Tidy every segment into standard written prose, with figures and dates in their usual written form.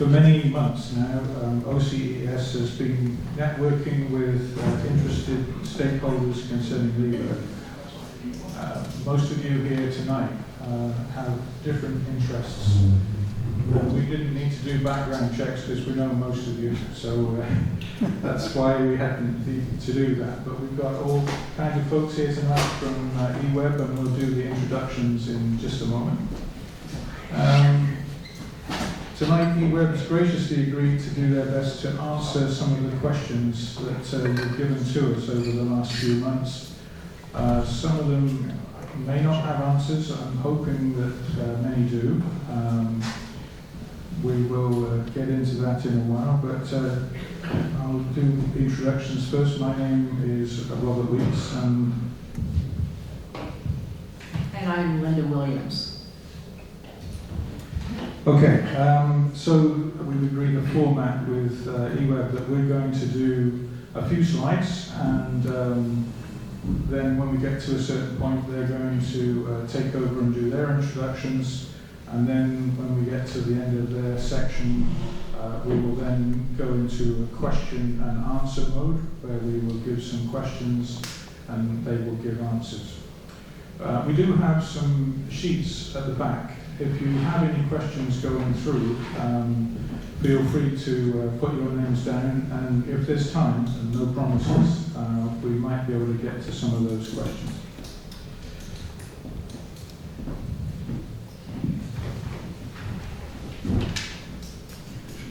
For many months now, OCES has been networking with interested stakeholders concerning Vida. Most of you here tonight have different interests. We didn't need to do background checks because we know most of you, so that's why we hadn't needed to do that. But we've got all kinds of folks here tonight from eWeb, and we'll do the introductions in just a moment. Tonight, eWeb's graciously agreed to do their best to answer some of the questions that you've given to us over the last few months. Some of them may not have answers. I'm hoping that many do. We will get into that in a while, but I'll do introductions first. My name is Robert Weeks, and I'm Linda Williams. Okay, so we've agreed a format with eWeb that we're going to do a few slides, and then when we get to a certain point, they're going to take over and do their introductions, and then when we get to the end of their section, we will then go into a question and answer mode, where we will give some questions and they will give answers. We do have some sheets at the back. If you have any questions going through, feel free to put your names down, and if there's time, and no promises, we might be able to get to some of those questions.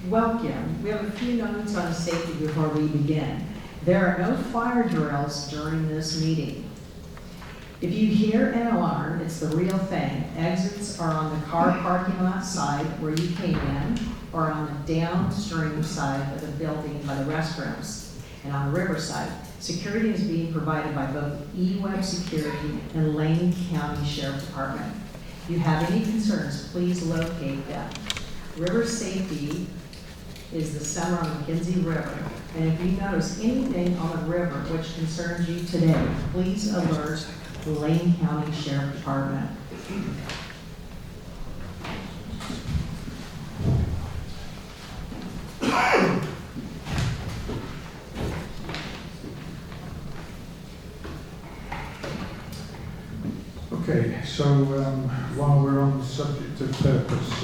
Welcome. We have a few notes on safety before we begin. There are no fire drills during this meeting. If you hear an alarm, it's the real thing. Exits are on the car parking lot side where you came in, or on the downstream side of the building by the restrooms. And on the riverside, security is being provided by both eWeb Security and Lane County Sheriff's Department. If you have any concerns, please locate them. River safety is the center on McKenzie River. And if you notice anything on the river which concerns you today, please alert the Lane County Sheriff Department. Okay, so while we're on the subject of purpose,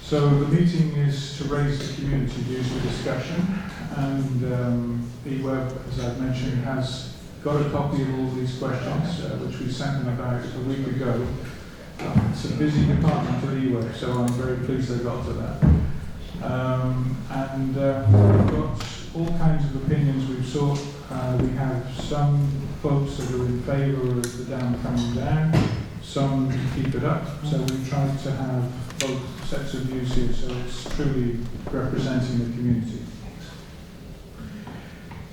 so the meeting is to raise the community views for discussion, and eWeb, as I've mentioned, has got a copy of all these questions, which we sent them about a week ago. It's a busy department at eWeb, so I'm very pleased they got to that. And we've got all kinds of opinions we've sought. We have some folks that are in favour of the dam coming down, some to keep it up, so we've tried to have both sets of views here, so it's truly representing the community.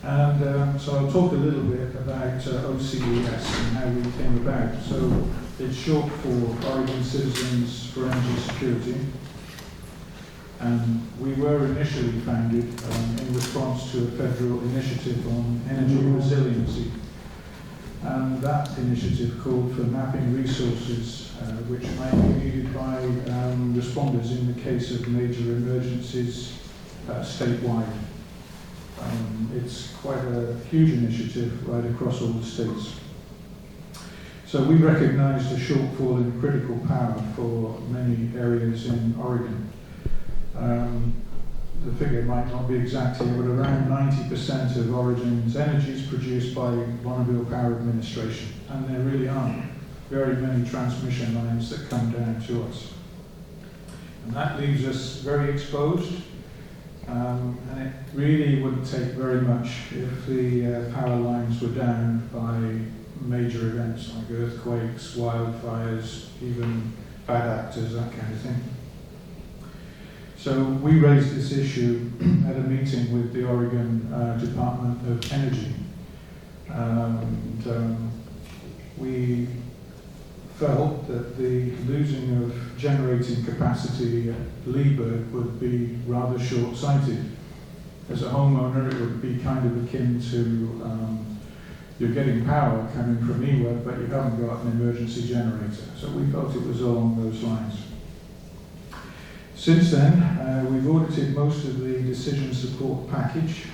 And so I'll talk a little bit about OCES and how we came about. So it's short for Oregon Citizens for Energy Security. And we were initially founded in response to a federal initiative on energy resiliency. And that initiative called for mapping resources which might be needed by responders in the case of major emergencies statewide. It's quite a huge initiative right across all the states. So we recognized a shortfall in critical power for many areas in Oregon. The figure might not be exact here, but around 90% of Oregon's energy is produced by Bonneville Power Administration, and there really aren't very many transmission lines that come down to us. And that leaves us very exposed. And it really wouldn't take very much if the power lines were down by major events like earthquakes, wildfires, even bad actors, that kind of thing. So we raised this issue at a meeting with the Oregon Department of Energy. And we felt that the losing of generating capacity at Leeburg would be rather short-sighted. As a homeowner, it would be kind of akin to you're getting power coming from eWeb, but you haven't got an emergency generator. So we felt it was along those lines. Since then, we've audited most of the decision support package.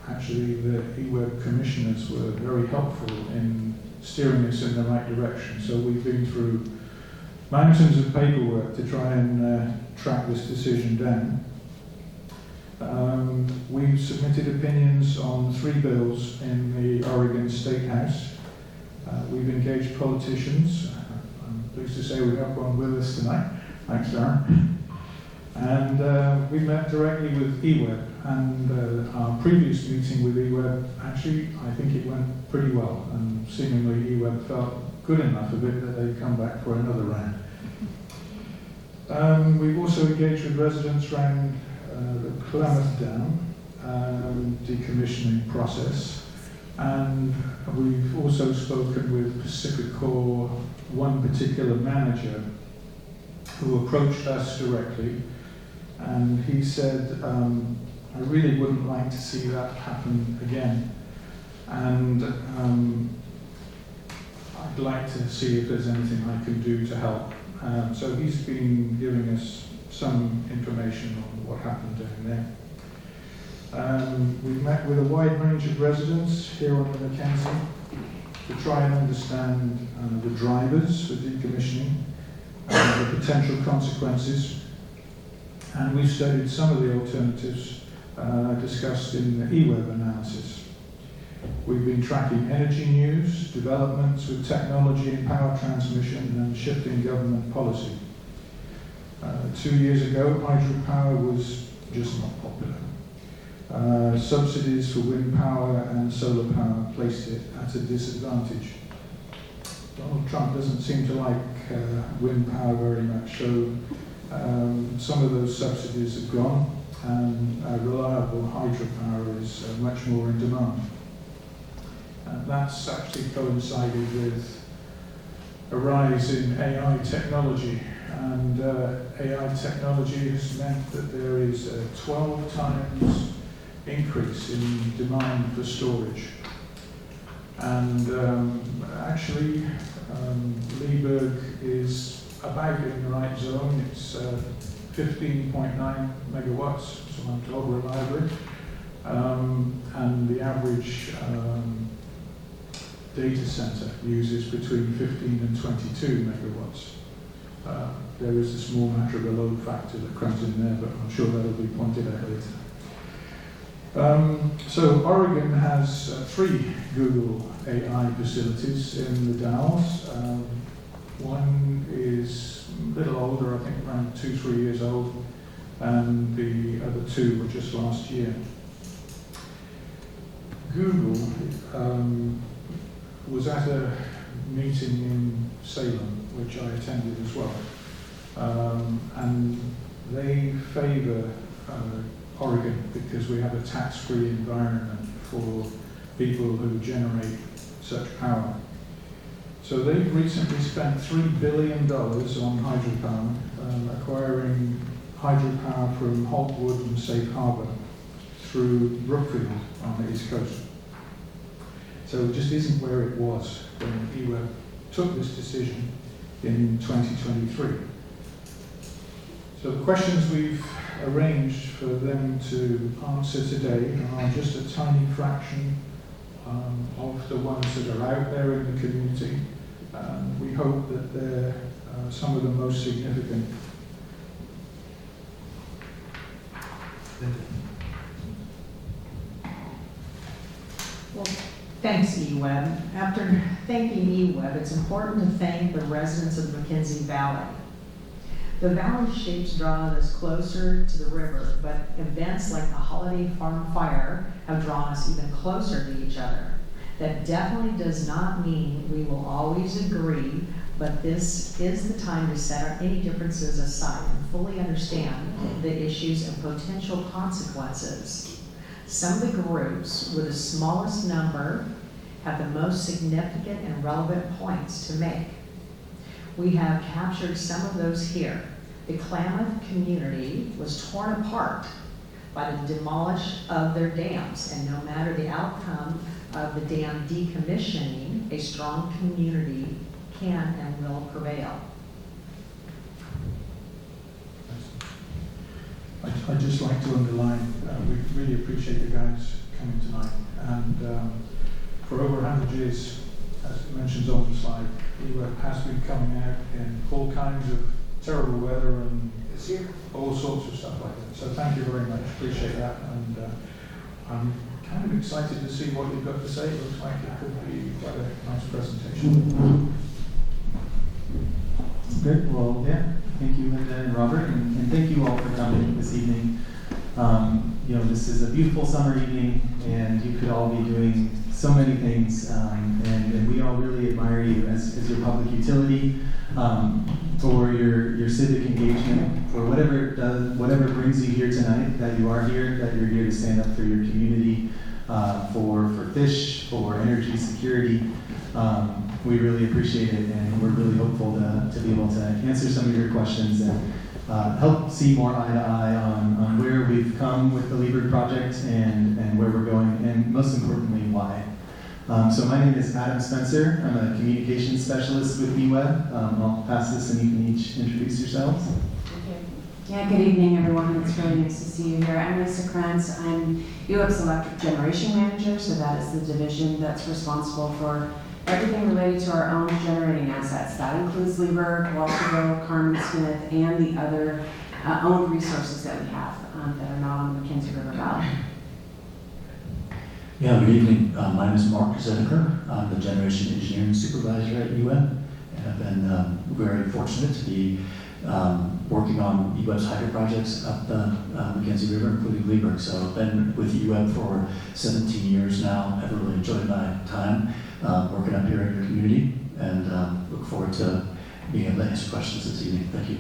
Actually, the eWeb commissioners were very helpful in steering us in the right direction. So we've been through mountains of paperwork to try and track this decision down. We've submitted opinions on 3 bills in the Oregon State House. We've engaged politicians. I'm pleased to say we have one with us tonight. Thanks, Darren. And we met directly with eWeb, and our previous meeting with eWeb, actually, I think it went pretty well, and seemingly eWeb felt good enough of it that they've come back for another round. We've also engaged with residents around the Klamath Dam decommissioning process, and we've also spoken with Pacific Core, one particular manager who approached us directly, and he said, I really wouldn't like to see that happen again, and I'd like to see if there's anything I can do to help. So he's been giving us some information on what happened down there. We've met with a wide range of residents here on the McKenzie to try and understand the drivers for decommissioning, the potential consequences, and we've studied some of the alternatives discussed in the eWeb analysis. We've been tracking energy news, developments with technology and power transmission, and shifting government policy. 2 years ago, hydropower was just not popular. Subsidies for wind power and solar power placed it at a disadvantage. Donald Trump doesn't seem to like wind power very much, so some of those subsidies have gone, and reliable hydropower is much more in demand. That's actually coincided with a rise in AI technology, and AI technology has meant that there is a 12 times increase in demand for storage. And actually, Leeburg is about in the right zone. It's 15.9 megawatts, so I'm told reliably. And the average data center uses between 15 and 22 megawatts. There is a small matter of a load factor that comes in there, but I'm sure that'll be pointed out later. So Oregon has 3 Google AI facilities in the Dalles. One is a little older, I think around 2-3 years old, and the other 2 were just last year. Google was at a meeting in Salem, which I attended as well, and they favour Oregon because we have a tax-free environment for people who generate such power. So they've recently spent $3 billion on hydropower, acquiring hydropower from Holtwood and Safe Harbor through Brookfield on the East Coast. So it just isn't where it was when eWeb took this decision in 2023. So the questions we've arranged for them to answer today are just a tiny fraction of the ones that are out there in the community. We hope that they're some of the most significant. Well, thanks, eWeb. After thanking eWeb, it's important to thank the residents of the McKenzie Valley. The valley shapes draw us closer to the river, but events like the Holiday Farm Fire have drawn us even closer to each other. That definitely does not mean we will always agree, but this is the time to set any differences aside and fully understand the issues and potential consequences. Some of the groups with the smallest number have the most significant and relevant points to make. We have captured some of those here. The Klamath community was torn apart by the demolish of their dams, and no matter the outcome of the dam decommissioning, a strong community can and will prevail. I'd just like to underline, we really appreciate you guys coming tonight. And for over 100 years, as it mentions on the slide, EWEB has been coming out in all kinds of terrible weather and all sorts of stuff like that. So thank you very much, appreciate that. And I'm kind of excited to see what you've got to say. It looks like it could be quite a nice presentation. Good. Well, yeah. Thank you, Linda and Robert, and thank you all for coming this evening. This is a beautiful summer evening, and you could all be doing so many things, and we all really admire you as your public utility, for your civic engagement, for whatever brings you here tonight, that you are here, that you're here to stand up for your community, for fish, for energy security. We really appreciate it, and we're really hopeful to be able to answer some of your questions and help see more eye to eye on where we've come with the Liebert project and where we're going, and most importantly, why. So my name is Adam Spencer. I'm a communications specialist with EWEB. I'll pass this and you can each introduce yourselves. Yeah, good evening, everyone. It's really nice to see you here. I'm Lisa Krantz. I'm EWEB's electric generation manager, so that is the division that's responsible for everything related to our own generating assets. That includes Liebert, Walterville, Carmen Smith, and the other owned resources that we have that are not on the McKenzie River Valley. Yeah, good evening. My name is Mark Zedeker. I'm the generation engineering supervisor at UM, and I've been very fortunate to be working on UWEB's hydro projects up the McKenzie River, including Liebert. So I've been with UWEB for 17 years now. I've really enjoyed my time working up here in your community, and look forward to being able to answer questions this evening. Thank you.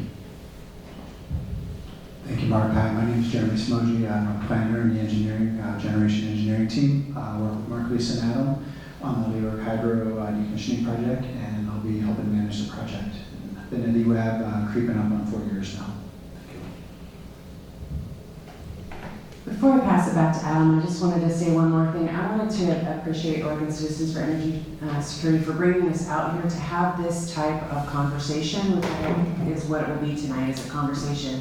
Thank you, Mark. Hi, my name is Jeremy Smoji. I'm a planner in the generation engineering team. I work with Mark, Lisa, and Adam on the Liebert Hydro decommissioning project, and I'll be helping manage the project. I've been at EWEB creeping up on 4 years now. Before I pass it back to Adam, I just wanted to say one more thing. I wanted to appreciate Oregon Citizens for Energy Security for bringing us out here to have this type of conversation, which I think is what it will be tonight, is a conversation.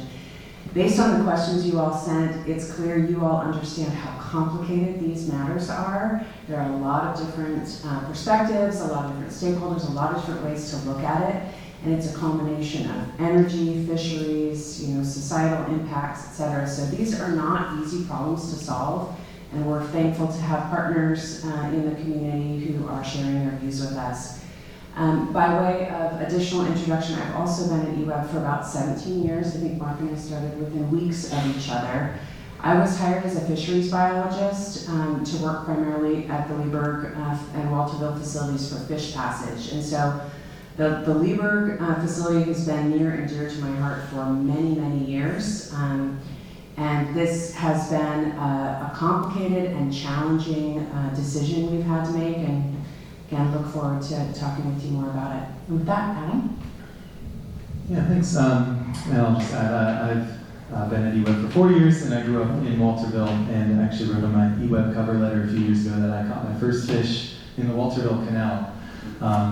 Based on the questions you all sent, it's clear you all understand how complicated these matters are. There are a lot of different perspectives, a lot of different stakeholders, a lot of different ways to look at it. And it's a combination of energy, fisheries, societal impacts, et cetera. So these are not easy problems to solve, and we're thankful to have partners in the community who are sharing their views with us. By way of additional introduction, I've also been at EWEB for about 17 years. I think Mark and I started within weeks of each other. I was hired as a fisheries biologist to work primarily at the Liebert and Walterville facilities for fish passage. And so the Liebert facility has been near and dear to my heart for many, many years. And this has been a complicated and challenging decision we've had to make. And again, look forward to talking with you more about it. And with that, Adam? Yeah, thanks. And I'll just add, I've been at EWEB for 4 years, and I grew up in Walterville, and actually wrote on my EWEB cover letter a few years ago that I caught my first fish in the Walterville Canal.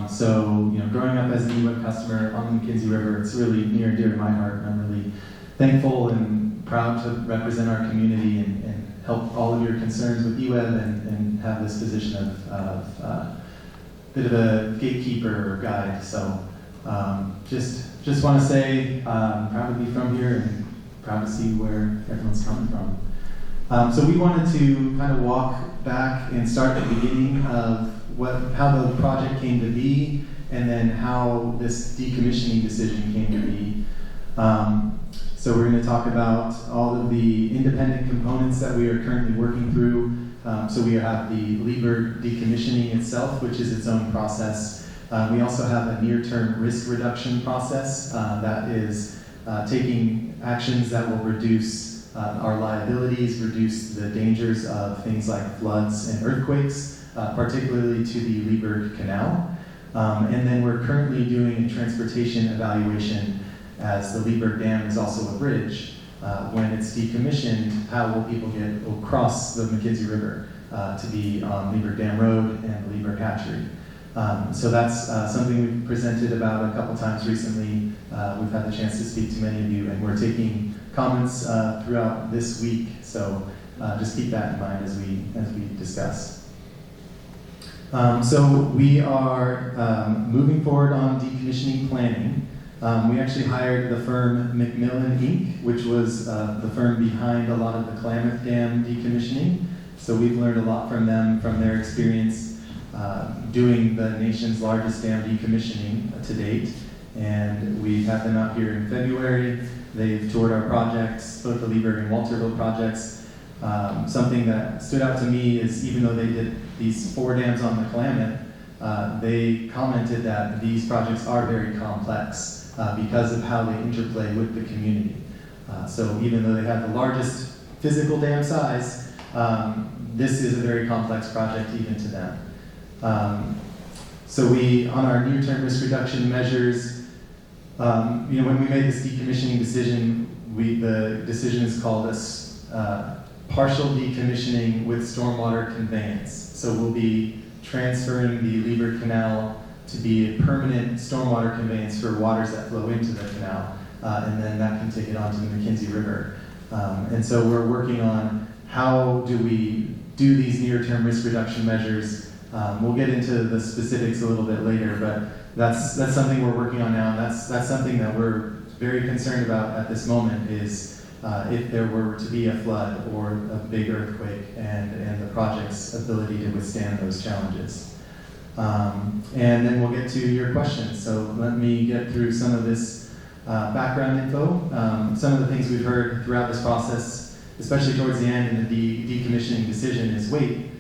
So, growing up as an EWEB customer on the McKenzie River, it's really near and dear to my heart, and I'm really thankful and proud to represent our community and help all of your concerns with EWEB and have this position of a bit of a gatekeeper or guide. So just want to say I'm proud to be from here and proud to see where everyone's coming from. So we wanted to kind of walk back and start at the beginning of how the project came to be, and then how this decommissioning decision came to be. So we're going to talk about all of the independent components that we are currently working through. So we have the Liebert decommissioning itself, which is its own process. We also have a near-term risk reduction process that is taking actions that will reduce our liabilities, reduce the dangers of things like floods and earthquakes, particularly to the Liebert Canal. And then we're currently doing a transportation evaluation, as the Liebert Dam is also a bridge. When it's decommissioned, how will people get across the McKenzie River to be on Liebert Dam Road and the Liebert Hatchery? So that's something we've presented about a couple times recently. we've had the chance to speak to many of you, and we're taking comments throughout this week. So just keep that in mind as we discuss. So we are moving forward on decommissioning planning. We actually hired the firm McMillan Inc., which was the firm behind a lot of the Klamath Dam decommissioning. So we've learned a lot from them, from their experience doing the nation's largest dam decommissioning to date. And we've had them out here in February. They've toured our projects, both the Lieberg and Walterville projects. Something that stood out to me is even though they did these 4 dams on the Klamath, they commented that these projects are very complex because of how they interplay with the community. So even though they have the largest physical dam size, this is a very complex project even to them. So we, on our near-term risk reduction measures, when we made this decommissioning decision, the decision is called a partial decommissioning with stormwater conveyance. So we'll be transferring the Lieberg Canal to be a permanent stormwater conveyance for waters that flow into the canal, and then that can take it onto the McKenzie River. And so we're working on how do we do these near-term risk reduction measures. We'll get into the specifics a little bit later, but that's something we're working on now. And that's something that we're very concerned about at this moment is if there were to be a flood or a big earthquake and the project's ability to withstand those challenges. And then we'll get to your questions. So let me get through some of this background info. Some of the things we've heard throughout this process, especially towards the end in the decommissioning decision, is wait,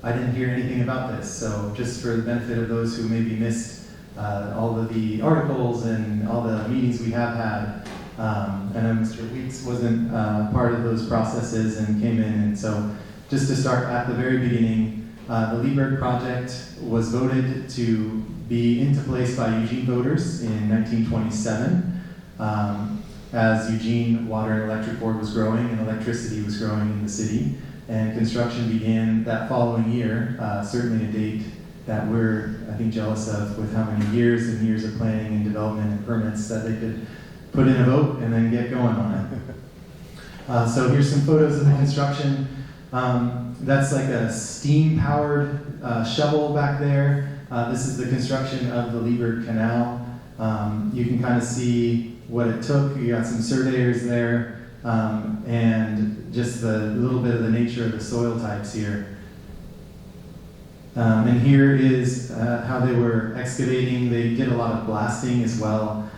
I didn't hear anything about this. So just for the benefit of those who maybe missed all of the articles and all the meetings we have had, I know Mr. Weeks wasn't part of those processes and came in, and so just to start at the very beginning, the Lieberg project was voted to be into place by Eugene voters in 1927 as Eugene Water and Electric Board was growing and electricity was growing in the city, and construction began that following year, certainly a date that we're, I think, jealous of with how many years and years of planning and development and permits that they could put in a vote and then get going on it. So here's some photos of the construction. That's like a steam-powered shovel back there. This is the construction of the Lieberg Canal. You can kind of see what it took. You got some surveyors there, and just the little bit of the nature of the soil types here. And here is how they were excavating. They did a lot of blasting as well.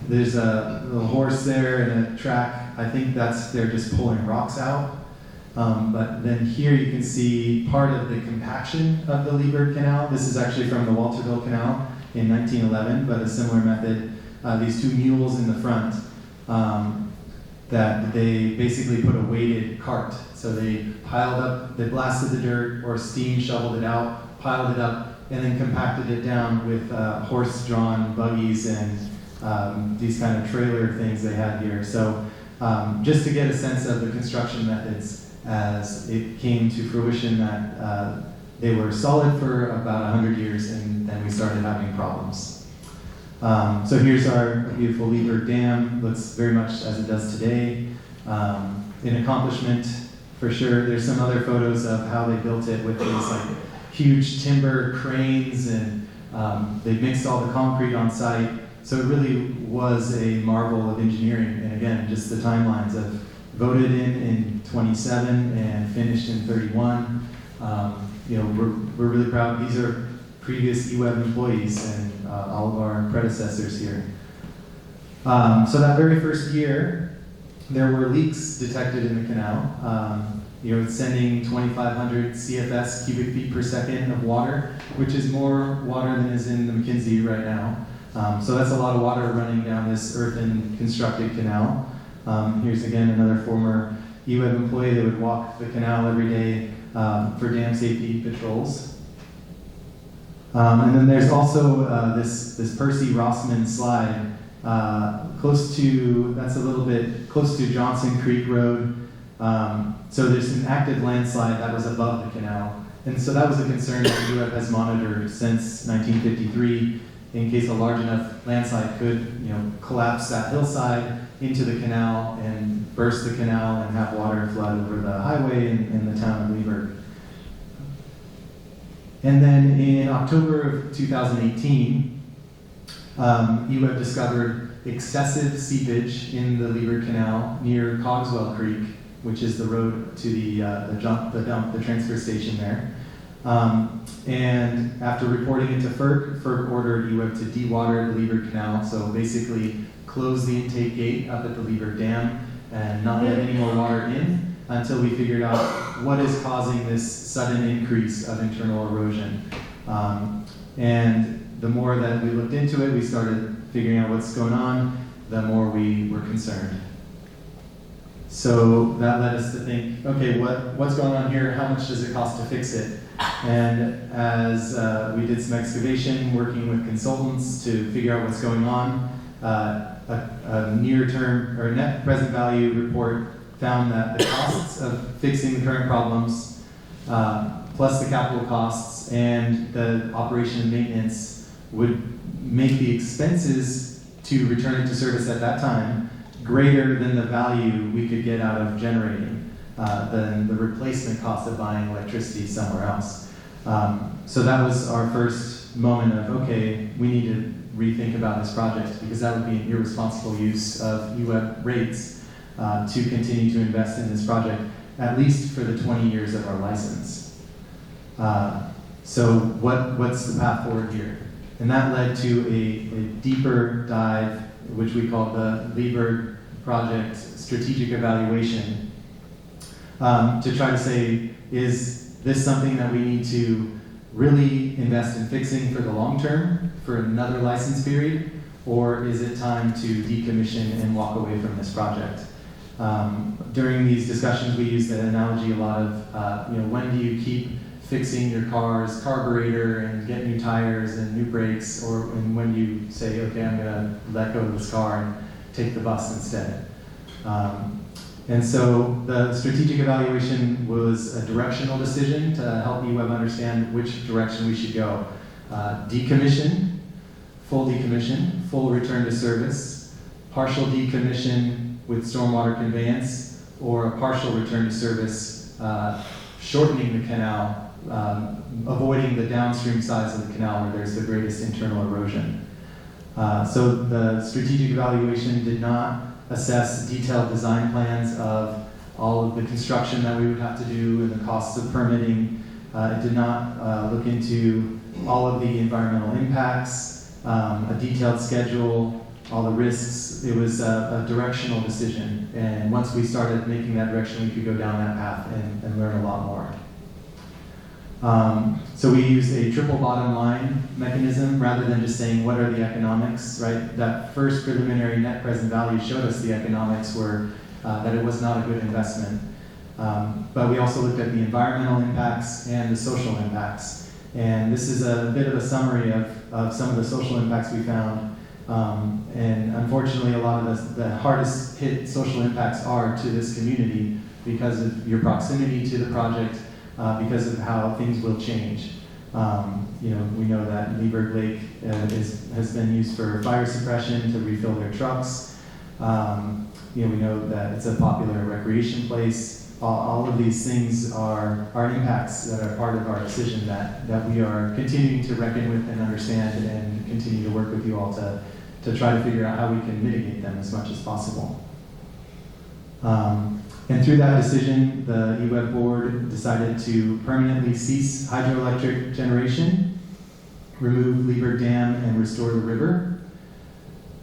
There's a little horse there and a track. I think they're just pulling rocks out. But then here you can see part of the compaction of the Lieberg Canal. This is actually from the Walterville Canal in 1911, but a similar method. These 2 mules in the front that they basically put a weighted cart. So they piled up, they blasted the dirt or steam shoveled it out, piled it up, and then compacted it down with horse-drawn buggies and these kind of trailer things they had here. So just to get a sense of the construction methods as it came to fruition that they were solid for about 100 years and then we started having problems. So here's our beautiful Lieberg Dam. Looks very much as it does today. An accomplishment for sure. There's some other photos of how they built it with these like huge timber cranes and they mixed all the concrete on site. So it really was a marvel of engineering. And again, just the timelines of voted in 27 and finished in 31. We're really proud. These are previous EWEB employees and all of our predecessors here. So that very first year, there were leaks detected in the canal. It's sending 2,500 CFS cubic feet per second of water, which is more water than is in the McKenzie right now. So that's a lot of water running down this earthen constructed canal. Here's again another former EWEB employee that would walk the canal every day for dam safety patrols. And then there's also this Percy Rossman slide close to Johnson Creek Road. So there's an active landslide that was above the canal. And so that was a concern that UF has monitored since 1953. in case a large enough landslide could, collapse that hillside into the canal and burst the canal and have water flood over the highway in the town of Leesburg. And then in October of 2018, EWEB discovered excessive seepage in the Leesburg Canal near Cogswell Creek, which is the road to the transfer station there. And after reporting it to FERC ordered EWEB to dewater the Leesburg Canal, so basically close the intake gate up at the Leesburg Dam and not let any more water in until we figured out what is causing this sudden increase of internal erosion. And the more that we looked into it, we started figuring out what's going on, the more we were concerned. So that led us to think, okay, what's going on here? How much does it cost to fix it? And as we did some excavation, working with consultants to figure out what's going on, a near-term or net present value report found that the costs of fixing the current problems, plus the capital costs and the operation and maintenance, would make the expenses to return it to service at that time greater than the value we could get out of generating, than the replacement cost of buying electricity somewhere else. So that was our first moment of, okay, we need to rethink about this project, because that would be an irresponsible use of UWEB rates to continue to invest in this project, at least for the 20 years of our license. So what's the path forward here? And that led to a deeper dive, which we call the Leesburg Project Strategic Evaluation, to try to say, is this something that we need to really invest in fixing for the long term, for another license period, or is it time to decommission and walk away from this project? During these discussions, we use the analogy a lot of, when do you keep fixing your car's carburetor and get new tires and new brakes, and when do you say, okay, I'm gonna let go of this car and take the bus instead? And so the strategic evaluation was a directional decision to help EWEB understand which direction we should go. Decommission, full return to service, partial decommission with stormwater conveyance, or a partial return to service, shortening the canal, avoiding the downstream sides of the canal where there's the greatest internal erosion. So the strategic evaluation did not assess detailed design plans of all of the construction that we would have to do and the costs of permitting. It did not look into all of the environmental impacts, a detailed schedule, all the risks. It was a directional decision. And once we started making that direction, we could go down that path and learn a lot more. So we used a triple bottom line mechanism rather than just saying what are the economics, right? That first preliminary net present value showed us the economics were that it was not a good investment. But we also looked at the environmental impacts and the social impacts. And this is a bit of a summary of some of the social impacts we found. And unfortunately, a lot of the hardest hit social impacts are to this community because of your proximity to the project, because of how things will change. We know that Leesburg Lake has been used for fire suppression to refill their trucks. We know that it's a popular recreation place. All of these things are impacts that are part of our decision that we are continuing to reckon with and understand, and continue to work with you all to try to figure out how we can mitigate them as much as possible. And through that decision, the EWEB board decided to permanently cease hydroelectric generation, remove Leesburg Dam, and restore the river,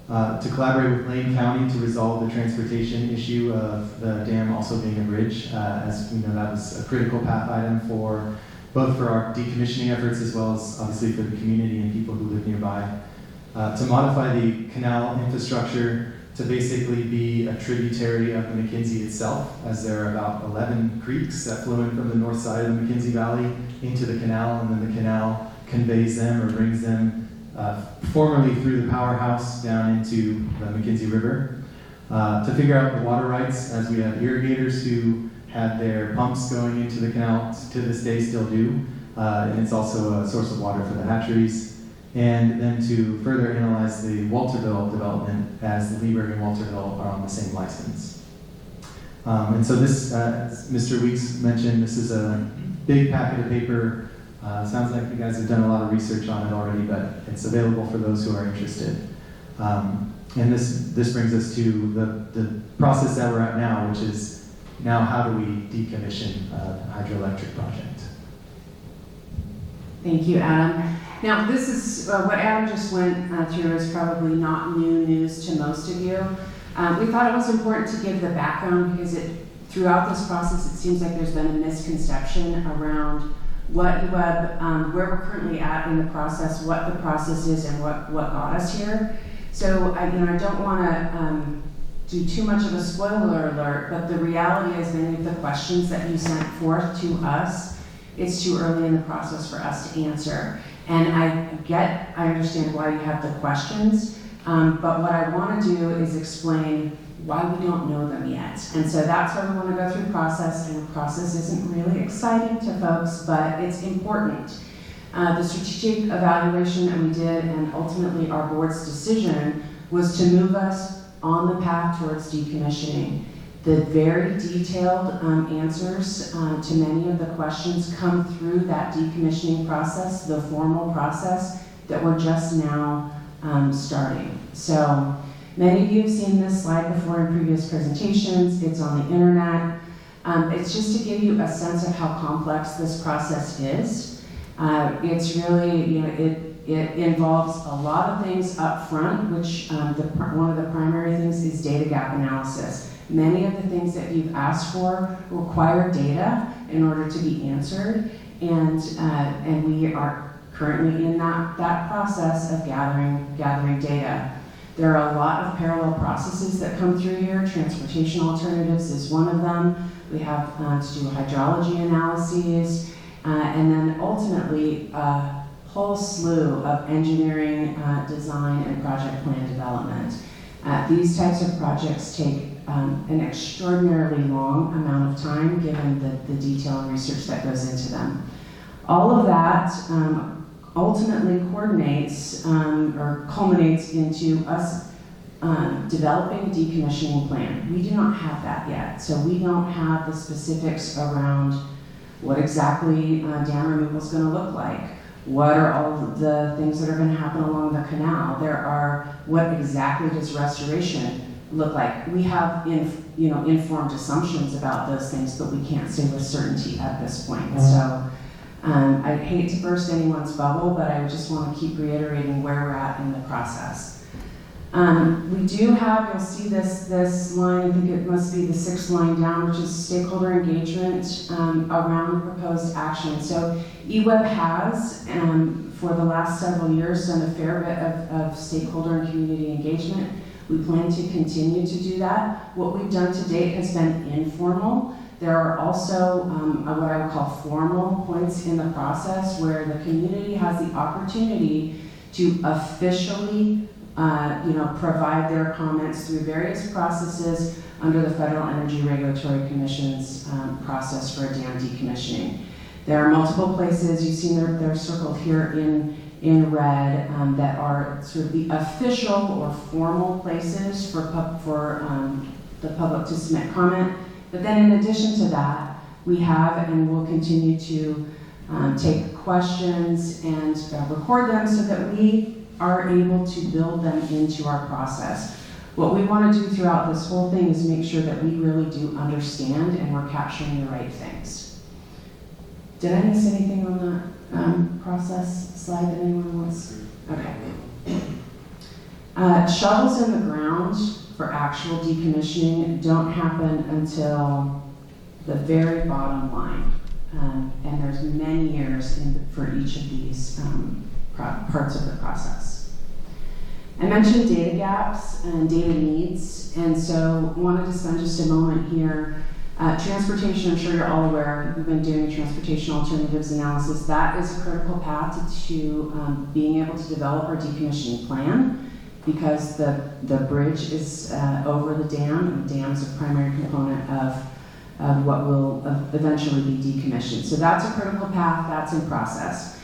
to collaborate with Lane County to resolve the transportation issue of the dam also being a bridge, as we know that was a critical path item both for our decommissioning efforts as well as obviously for the community and people who live nearby, to modify the canal infrastructure to basically be a tributary of the McKenzie itself, as there are about 11 creeks that flow in from the north side of the McKenzie Valley into the canal, and then the canal conveys them or brings them formerly through the powerhouse down into the McKenzie River. To figure out the water rights, as we have irrigators who had their pumps going into the canal, to this day still do, and it's also a source of water for the hatcheries. and then to further analyze the Walterville development, as the Leesburg and Walterville are on the same license. And so this, as Mr. Weeks mentioned, this is a big packet of paper. Sounds like you guys have done a lot of research on it already, but it's available for those who are interested. And this brings us to the process that we're at now, which is now how do we decommission a hydroelectric project? Thank you, Adam. Now, this is what Adam just went through is probably not new news to most of you. We thought it was important to give the background because throughout this process, it seems like there's been a misconception around what web, where we're currently at in the process, what the process is, and what got us here. So I don't want to do too much of a spoiler alert, but the reality is many of the questions that you sent forth to us, it's too early in the process for us to answer. And I understand why you have the questions, but what I want to do is explain why we don't know them yet. And so that's why we want to go through process, and the process isn't really exciting to folks, but it's important. The strategic evaluation that we did, and ultimately our board's decision, was to move us on the path towards decommissioning. The very detailed answers to many of the questions come through that decommissioning process, the formal process that we're just now starting. So many of you have seen this slide before in previous presentations. It's on the internet. It's just to give you a sense of how complex this process is. It's really, it involves a lot of things up front, which one of the primary things is data gap analysis. Many of the things that you've asked for require data in order to be answered, and we are currently in that process of gathering data. There are a lot of parallel processes that come through here. Transportation alternatives is one of them. We have to do hydrology analyses, and then ultimately a whole slew of engineering, design, and project plan development. These types of projects take an extraordinarily long amount of time given the detailed research that goes into them. All of that ultimately coordinates or culminates into us developing a decommissioning plan. We do not have that yet, so we don't have the specifics around what exactly dam removal is going to look like. What are all of the things that are going to happen along the canal? What exactly does restoration look like? We have informed assumptions about those things, but we can't say with certainty at this point. So I hate to burst anyone's bubble, but I just want to keep reiterating where we're at in the process. We do have, you'll see this line, I think it must be the 6th line down, which is stakeholder engagement around proposed action. So EWEB has, for the last several years, done a fair bit of stakeholder and community engagement. We plan to continue to do that. What we've done to date has been informal. There are also what I would call formal points in the process where the community has the opportunity to officially provide their comments through various processes under the Federal Energy Regulatory Commission's process for dam decommissioning. There are multiple places, you've seen they're circled here in red, that are sort of the official or formal places for the public to submit comment. But then in addition to that, we have and will continue to take questions and record them so that we are able to build them into our process. What we want to do throughout this whole thing is make sure that we really do understand and we're capturing the right things. Did I miss anything on that process slide that anyone wants? Okay. Shovels in the ground for actual decommissioning don't happen until the very bottom line. And there's many years for each of these parts of the process. I mentioned data gaps and data needs, and so wanted to spend just a moment here. Transportation, I'm sure you're all aware, we've been doing a transportation alternatives analysis. That is a critical path to being able to develop our decommissioning plan, because the bridge is over the dam, and the dam is a primary component of what will eventually be decommissioned. So that's a critical path, that's in process.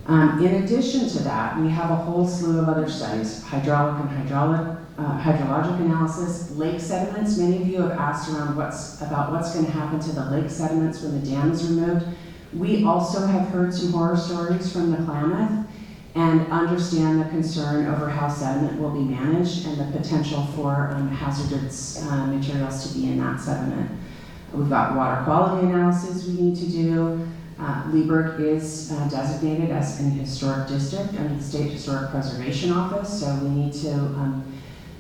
In addition to that, we have a whole slew of other studies, hydraulic and hydrologic analysis, lake sediments. Many of you have asked around what's going to happen to the lake sediments when the dam is removed. We also have heard some horror stories from the Klamath and understand the concern over how sediment will be managed and the potential for hazardous materials to be in that sediment. We've got water quality analysis we need to do. Leeburg is designated as an historic district under the State Historic Preservation Office, so we need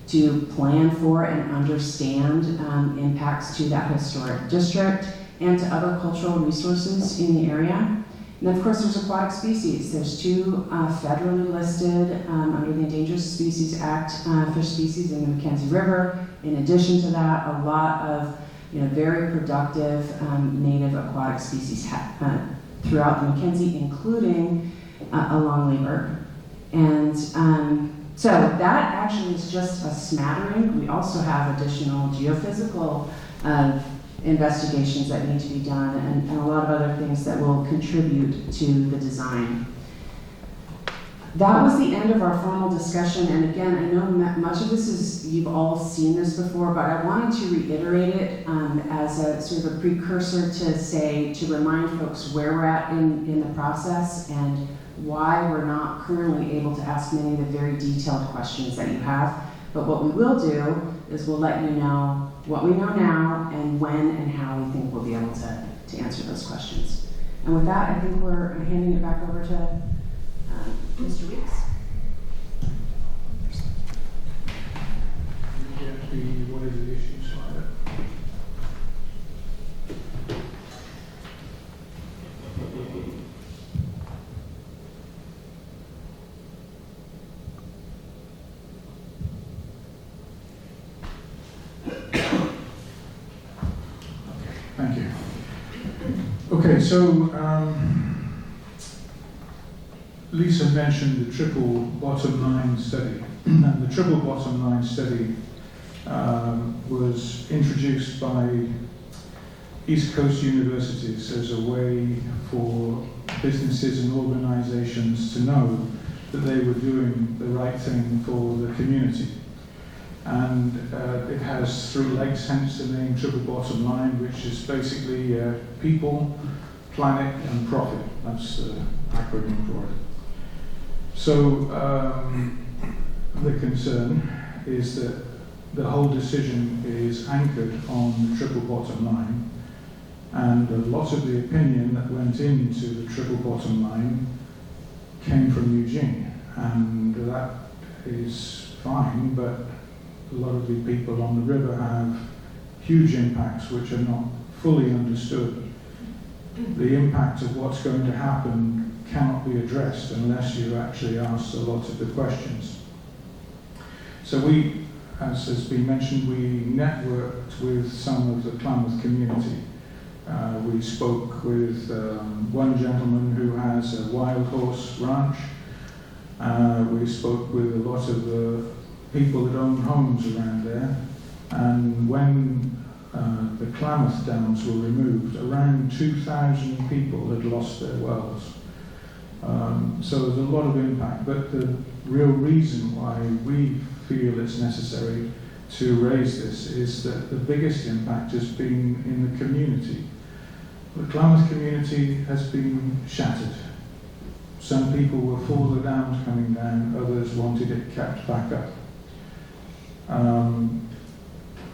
to plan for and understand impacts to that historic district and to other cultural resources in the area. And of course, there's aquatic species. There's 2 federally listed under the Endangered Species Act fish species in the McKenzie River. In addition to that, a lot of very productive native aquatic species throughout the McKenzie, including along Leeburg. And so that actually is just a smattering. We also have additional geophysical investigations that need to be done and a lot of other things that will contribute to the design. That was the end of our formal discussion, and again, I know much of this is, you've all seen this before, but I wanted to reiterate it as a sort of a precursor to remind folks where we're at in the process and why we're not currently able to ask many of the very detailed questions that you have. But what we will do is we'll let you know what we know now and when and how we think we'll be able to answer those questions. And with that, I think I'm handing it back over to Mr. Weeks. What is the issue slide? Thank you. Okay, so Lisa mentioned the triple bottom line study, and the triple bottom line study was introduced by East Coast universities as a way for businesses and organizations to know that they were doing the right thing for the community. And it has 3 legs, hence the name triple bottom line, which is basically people, planet, and profit. That's the acronym for it. So the concern is that the whole decision is anchored on the triple bottom line, and a lot of the opinion that went into the triple bottom line came from Eugene, and that is fine, but a lot of the people on the river have huge impacts which are not fully understood. The impact of what's going to happen cannot be addressed unless you actually ask a lot of the questions. So we, as has been mentioned, we networked with some of the Klamath community. We spoke with one gentleman who has a wild horse ranch. We spoke with a lot of the people that own homes around there. And when the Klamath dams were removed, around 2,000 people had lost their wells. So there's a lot of impact, but the real reason why we feel it's necessary to raise this is that the biggest impact has been in the community. The Klamath community has been shattered. Some people were for the dams coming down, others wanted it kept back up.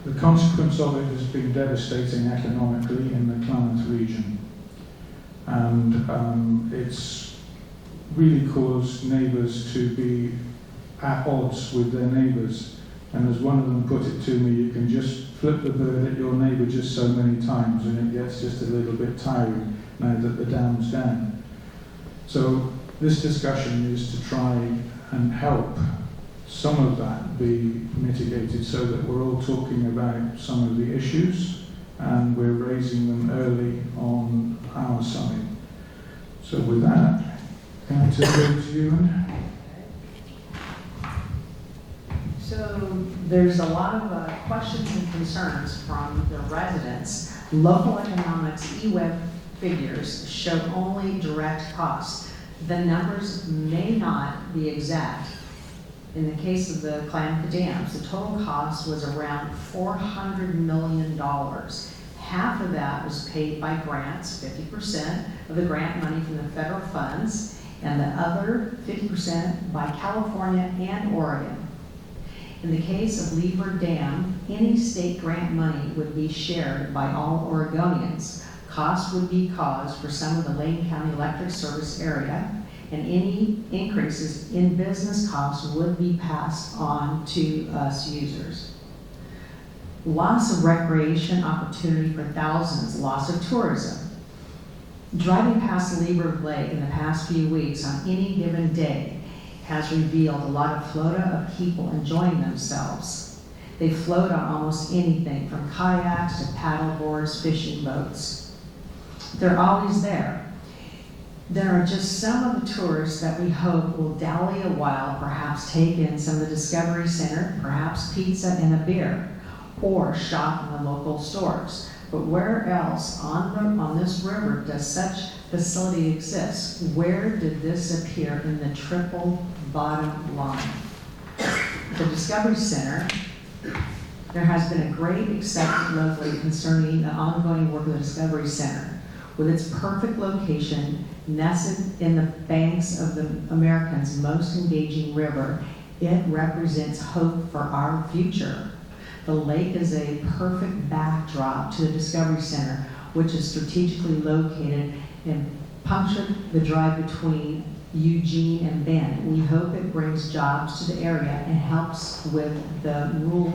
The consequence of it has been devastating economically in the Klamath region, and it's really caused neighbours to be at odds with their neighbours. And as one of them put it to me, you can just flip the bird at your neighbour just so many times and it gets just a little bit tiring now that the dam's down. So this discussion is to try and help some of that be mitigated so that we're all talking about some of the issues and we're raising them early on our side. So with that, can I turn it over to you, Anne? So there's a lot of questions and concerns from the residents. Local economics EWEB figures show only direct costs. The numbers may not be exact. In the case of the Klamath dams, the total cost was around $400 million. Half of that was paid by grants, 50% of the grant money from the federal funds, and the other 50% by California and Oregon. In the case of Lieber Dam, any state grant money would be shared by all Oregonians. Costs would be caused for some of the Lane County electric service area, and any increases in business costs would be passed on to us users. Loss of recreation opportunity for thousands, loss of tourism. Driving past Lieber Lake in the past few weeks on any given day has revealed a lot of flota of people enjoying themselves. They float on almost anything from kayaks to paddle boards, fishing boats. They're always there. There are just some of the tourists that we hope will dally a while, perhaps take in some of the Discovery Center, perhaps pizza and a beer, or shop in the local stores. But where else on this river does such facility exist? Where did this appear in the triple bottom line? The Discovery Center, there has been a great acceptance locally concerning the ongoing work of the Discovery Center. With its perfect location, nested in the banks of the Americans' most engaging river, it represents hope for our future. The lake is a perfect backdrop to the Discovery Center, which is strategically located and punctured the drive between Eugene and Bend. We hope it brings jobs to the area and helps with the rural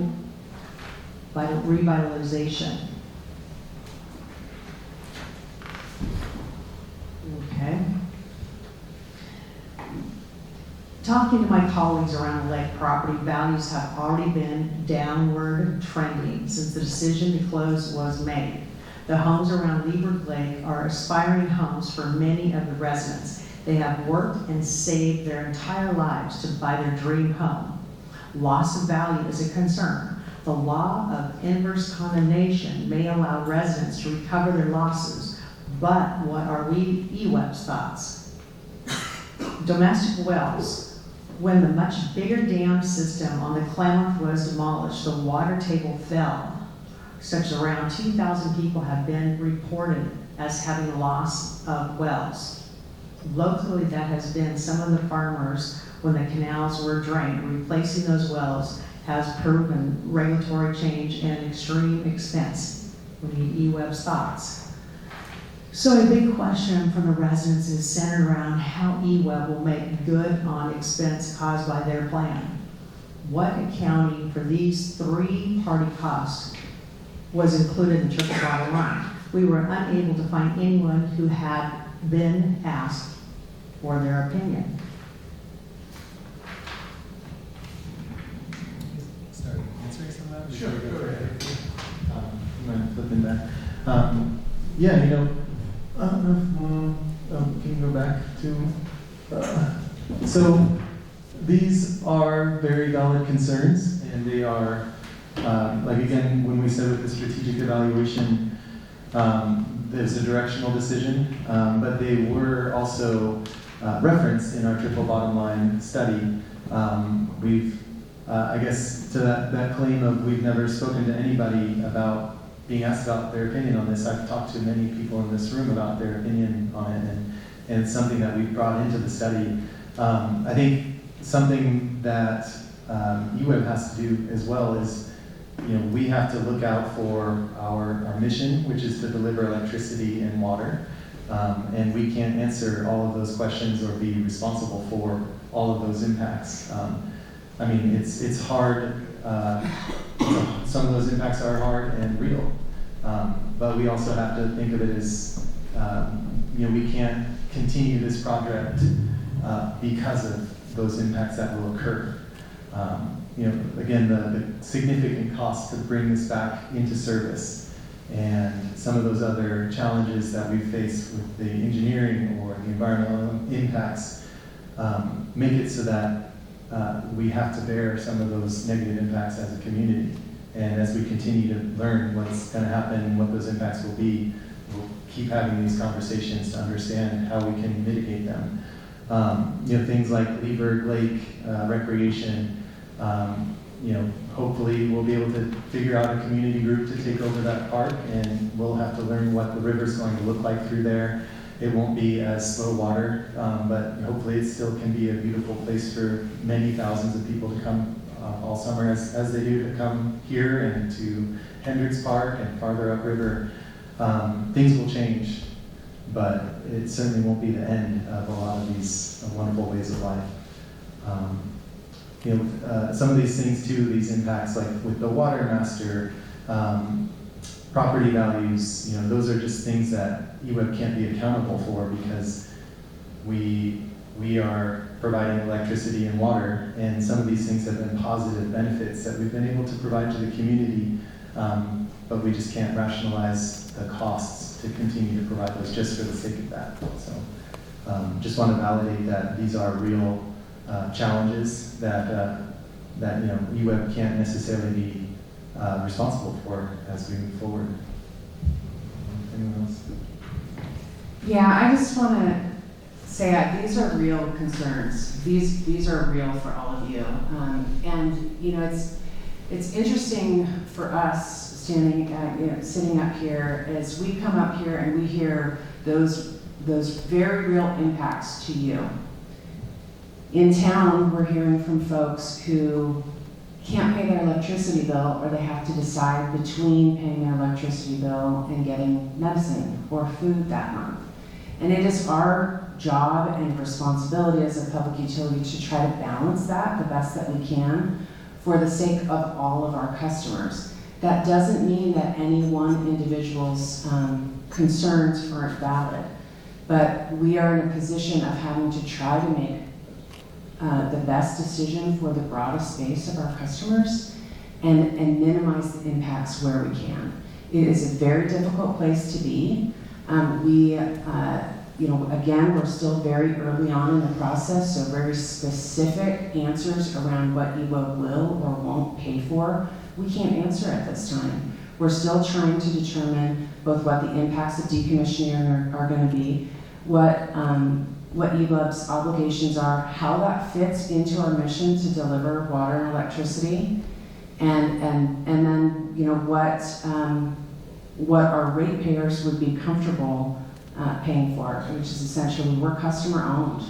revitalization. Okay. Talking to my colleagues around the lake, property values have already been downward trending since the decision to close was made. The homes around Lieber Lake are aspiring homes for many of the residents. They have worked and saved their entire lives to buy their dream home. Loss of value is a concern. The law of inverse condemnation may allow residents to recover their losses, but what are we EWEB's thoughts? Domestic wells. When the much bigger dam system on the Klamath was demolished, the water table fell. Such around 2,000 people have been reported as having loss of wells. Locally, that has been some of the farmers when the canals were drained. Replacing those wells has proven regulatory change and extreme expense. We need EWEB's thoughts. So a big question from the residents is centered around how EWEB will make good on expense caused by their plan. What accounting for these three-party costs was included in the triple bottom line? We were unable to find anyone who had been asked for their opinion. Sorry, answering some of that? Sure, go ahead. You mind flipping back? Yeah, you know, I don't know if, can you go back to, so these are very valid concerns, and they are, like again, when we said with the strategic evaluation, there's a directional decision, but they were also referenced in our triple bottom line study. We've, I guess, to that claim of we've never spoken to anybody about being asked about their opinion on this. I've talked to many people in this room about their opinion on it, and it's something that we've brought into the study. I think something that EWEB has to do as well is, you know, we have to look out for our mission, which is to deliver electricity and water, and we can't answer all of those questions or be responsible for all of those impacts. I mean, it's hard. Some of those impacts are hard and real, but we also have to think of it as, you know, we can't continue this project because of those impacts that will occur. You know, again, the significant cost to bring this back into service and some of those other challenges that we face with the engineering or the environmental impacts make it so that we have to bear some of those negative impacts as a community. And as we continue to learn what's going to happen and what those impacts will be, we'll keep having these conversations to understand how we can mitigate them. Things like Leberg Lake recreation. Hopefully we'll be able to figure out a community group to take over that park, and we'll have to learn what the river's going to look like through there. It won't be as slow water, but hopefully it still can be a beautiful place for many thousands of people to come all summer, as they do to come here and to Hendricks Park and farther upriver. Things will change, but it certainly won't be the end of a lot of these wonderful ways of life. Some of these things too, these impacts like with the water master, property values, those are just things that EWEB can't be accountable for, because we are providing electricity and water, and some of these things have been positive benefits that we've been able to provide to the community, but we just can't rationalize the costs to continue to provide those just for the sake of that. So just want to validate that these are real challenges that EWEB can't necessarily be responsible for as we move forward. Anyone else? Yeah, I just want to say these are real concerns. These are real for all of you. It's interesting for us sitting up here as we come up here and we hear those very real impacts to you. In town, we're hearing from folks who can't pay their electricity bill, or they have to decide between paying their electricity bill and getting medicine or food that month. And it is our job and responsibility as a public utility to try to balance that the best that we can for the sake of all of our customers. That doesn't mean that any one individual's concerns aren't valid, but we are in a position of having to try to make the best decision for the broadest base of our customers and minimize the impacts where we can. It is a very difficult place to be. Again, we're still very early on in the process, so very specific answers around what EWEB will or won't pay for, we can't answer at this time. We're still trying to determine both what the impacts of decommissioning are going to be, what EWEB's obligations are, how that fits into our mission to deliver water and electricity, and then what our ratepayers would be comfortable paying for, which is essentially we're customer owned.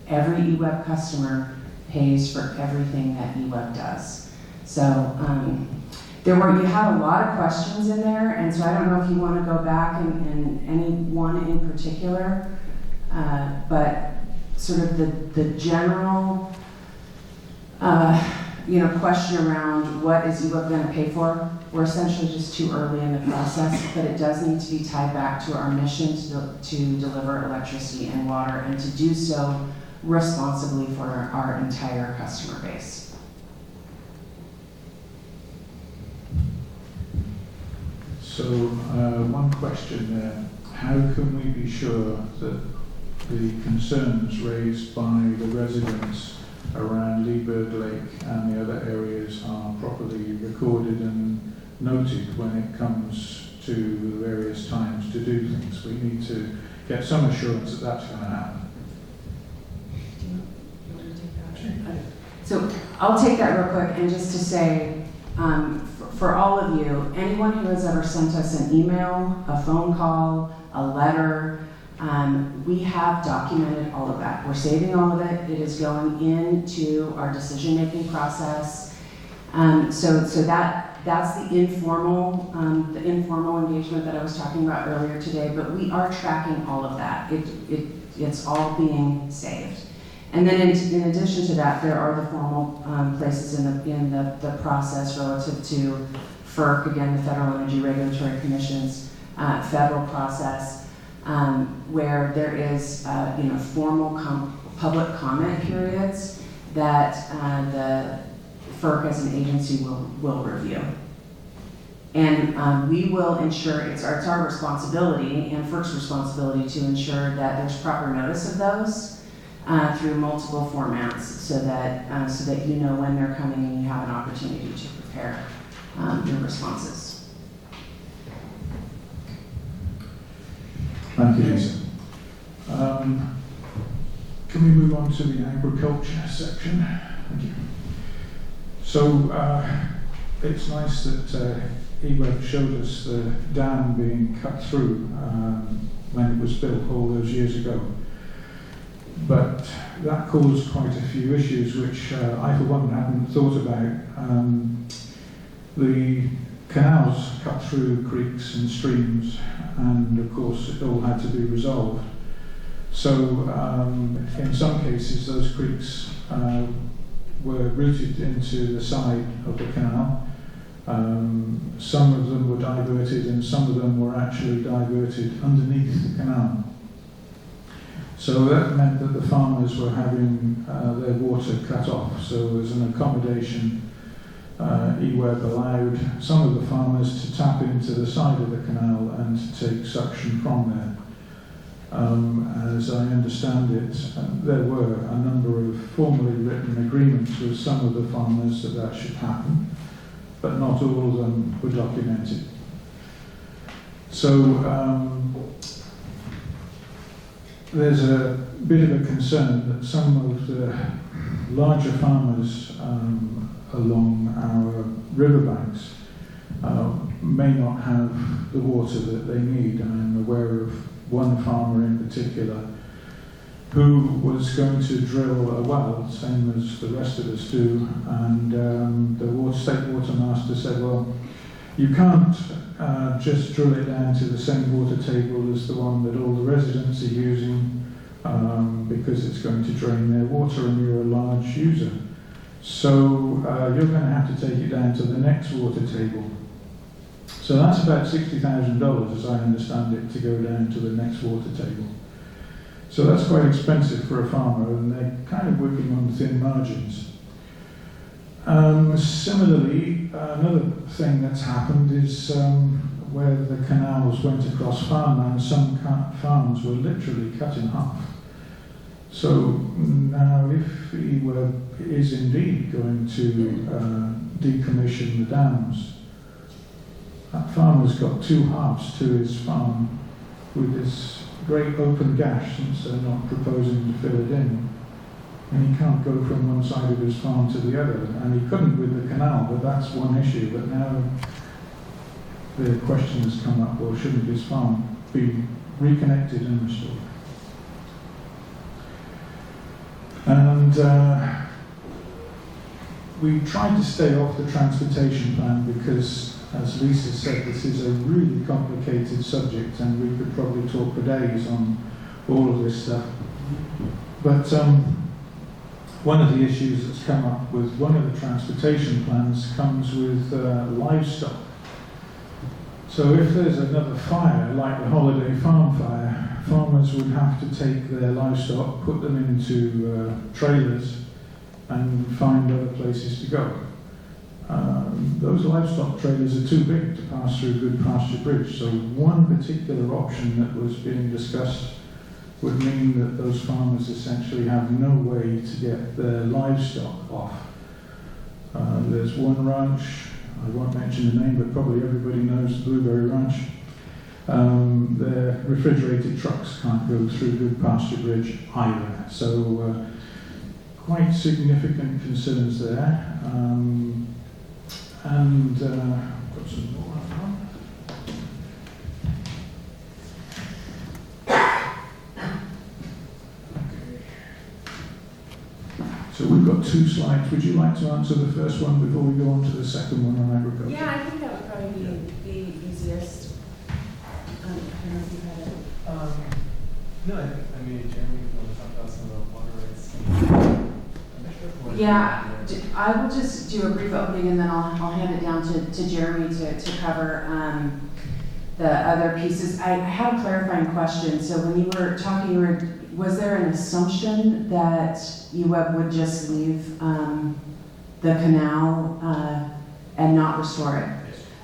Every EWEB customer pays for everything that EWEB does. So you had a lot of questions in there, and so I don't know if you want to go back and any one in particular. But sort of the general, question around what is EWEB going to pay for, we're essentially just too early in the process, but it does need to be tied back to our mission to deliver electricity and water, and to do so responsibly for our entire customer base. So one question there, how can we be sure that the concerns raised by the residents around Leberg Lake and the other areas are properly recorded and noted when it comes to the various times to do things? We need to get some assurance that that's going to happen. So I'll take that real quick, and just to say, for all of you, anyone who has ever sent us an email, a phone call, a letter, we have documented all of that. We're saving all of it. It is going into our decision-making process. So that's the informal engagement that I was talking about earlier today. But we are tracking all of that. It's all being saved. And then in addition to that, there are the formal places in the process relative to FERC, again, the Federal Energy Regulatory Commission's federal process, where there is formal public comment periods that the FERC as an agency will review. And we will ensure, it's our responsibility and FERC's responsibility to ensure that there's proper notice of those through multiple formats, so that you know when they're coming and you have an opportunity to prepare your responses. Thank you, Lisa. can we move on to the agriculture section? Thank you. So it's nice that eWeb showed us the dam being cut through when it was built all those years ago. But that caused quite a few issues which I for one hadn't thought about. The canals cut through creeks and streams, and of course it all had to be resolved. So in some cases those creeks were routed into the side of the canal. Some of them were diverted and some of them were actually diverted underneath the canal. So that meant that the farmers were having their water cut off. So as an accommodation, eWeb allowed some of the farmers to tap into the side of the canal and to take suction from there. As I understand it, there were a number of formally written agreements with some of the farmers that should happen, but not all of them were documented. So there's a bit of a concern that some of the larger farmers along our riverbanks may not have the water that they need. I'm aware of one farmer in particular who was going to drill a well, same as the rest of us do, and the state water master said, well, you can't just drill it down to the same water table as the one that all the residents are using because it's going to drain their water and you're a large user. So you're going to have to take it down to the next water table. So that's about $60,000 as I understand it to go down to the next water table. So that's quite expensive for a farmer and they're kind of working on thin margins. Similarly, another thing that's happened is where the canals went across farmland, some farms were literally cut in half. So now if eWeb is indeed going to decommission the dams, that farmer's got two halves to his farm with this great open gash since they're not proposing to fill it in. And he can't go from one side of his farm to the other. And he couldn't with the canal, but that's one issue. But now the question has come up, well, shouldn't his farm be reconnected and restored? And we tried to stay off the transportation plan because, as Lisa said, this is a really complicated subject and we could probably talk for days on all of this stuff. But one of the issues that's come up with one of the transportation plans comes with livestock. So if there's another fire, like the Holiday Farm fire, farmers would have to take their livestock, put them into trailers and find other places to go. Those livestock trailers are too big to pass through Good Pasture Bridge, so one particular option that was being discussed would mean that those farmers essentially have no way to get their livestock off. There's one ranch, I won't mention the name, but probably everybody knows the Blueberry Ranch. Their refrigerated trucks can't go through Good Pasture Bridge either, so quite significant concerns there. And I've got some more on that. So we've got two slides. Would you like to answer the first one before we go on to the second one on agriculture? Yeah, I think that would probably be the easiest. I don't know if you had it. No, I mean, Jeremy, if you want to talk about some of the water rights. Yeah, I will just do a brief opening and then I'll hand it down to Jeremy to cover the other pieces. I have a clarifying question. So when you were talking, was there an assumption that eWeb would just leave the canal and not restore it?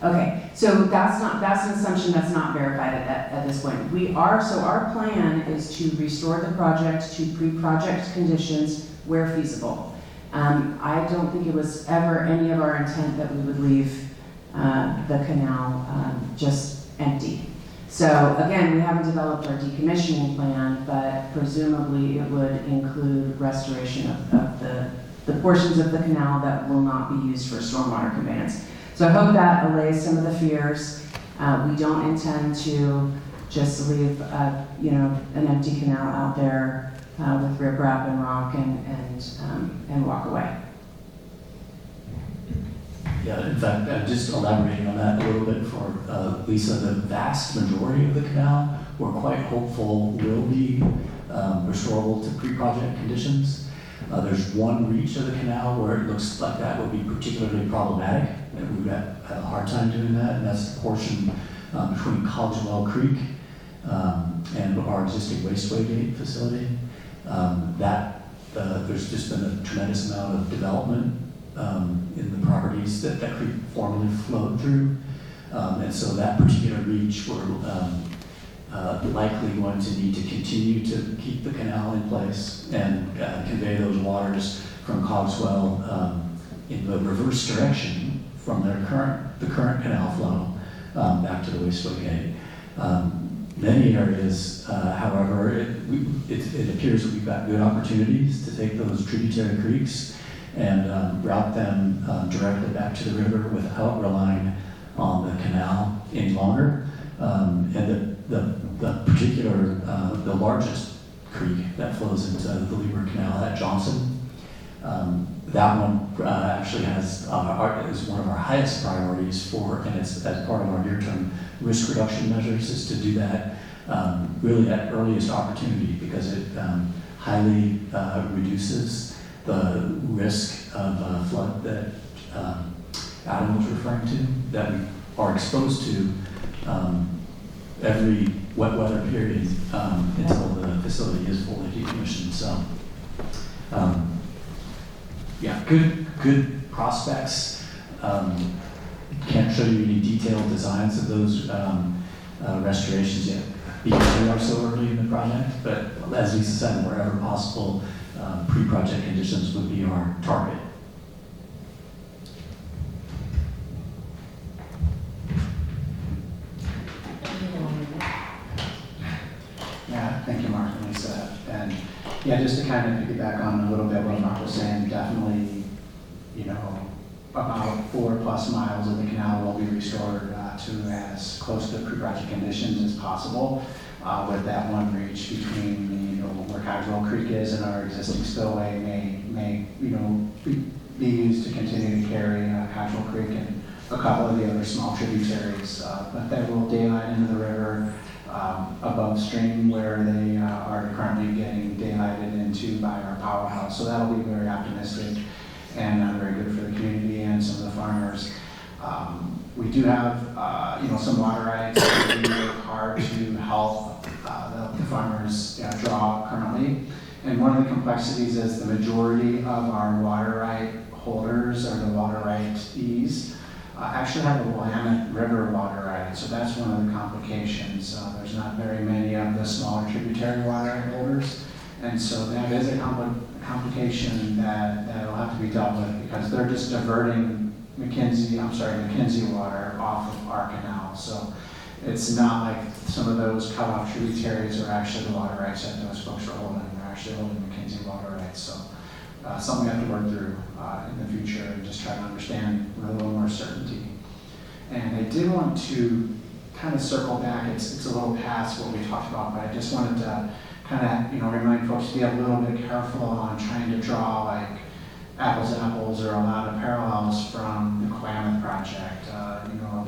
Okay, so that's an assumption that's not verified at this point. So our plan is to restore the project to pre-project conditions where feasible. I don't think it was ever any of our intent that we would leave the canal just empty. So again, we haven't developed our decommissioning plan, but presumably it would include restoration of the portions of the canal that will not be used for stormwater conveyance. So I hope that allays some of the fears. We don't intend to just leave, an empty canal out there with riprap and rock and walk away. Yeah, in fact, just elaborating on that a little bit for Lisa, the vast majority of the canal, we're quite hopeful will be restorable to pre-project conditions. There's one reach of the canal where it looks like that would be particularly problematic, and we've had a hard time doing that, and that's the portion between Cogswell Creek and our existing wasteway gate facility. There's just been a tremendous amount of development in the properties that creek formerly flowed through. And so that particular reach, we're likely going to need to continue to keep the canal in place and convey those waters from Cogswell in the reverse direction from the current canal flow back to the wasteway gate. Many areas, however, it appears that we've got good opportunities to take those tributary creeks and route them directly back to the river without relying on the canal any longer. And the particular, the largest creek that flows into the Lieber Canal at Johnson, that one actually is one of our highest priorities and it's as part of our near-term risk reduction measures is to do that really at earliest opportunity because it highly reduces the risk of flood that Adam was referring to, that we are exposed to every wet weather period until the facility is fully decommissioned. So, yeah, good prospects. Can't show you any detailed designs of those restorations yet because we are so early in the project, but as Lisa said, wherever possible, pre-project conditions would be our target. Yeah, thank you, Mark and Lisa. And yeah, just to kind of piggyback on a little bit what Mark was saying, definitely, about 4+ miles of the canal will be restored to as close to pre-project conditions as possible. With that one reach between where Cogswell Creek is and our existing spillway may be used to continue to carry Cogswell Creek and a couple of the other small tributaries, but that will daylight into the river above stream where they are currently getting daylighted into by our powerhouse. So that'll be very optimistic and very good for the community and some of the farmers. We do have some water rights that we work hard to help the farmers draw currently. And one of the complexities is the majority of our water right holders or the water rightees actually have a Willamette River water right. So that's one of the complications. There's not very many of the smaller tributary water right holders. And so that is a complication that'll have to be dealt with because they're just diverting McKenzie water off of our canal. So it's not like some of those cut-off tributaries are actually the water rights that those folks are holding. They're actually holding McKenzie water rights. So something we have to work through in the future and just try to understand with a little more certainty. And I did want to kind of circle back. It's a little past what we talked about, but I just wanted to kind of remind folks to be a little bit careful on trying to draw like apples to apples or a lot of parallels from the Klamath project.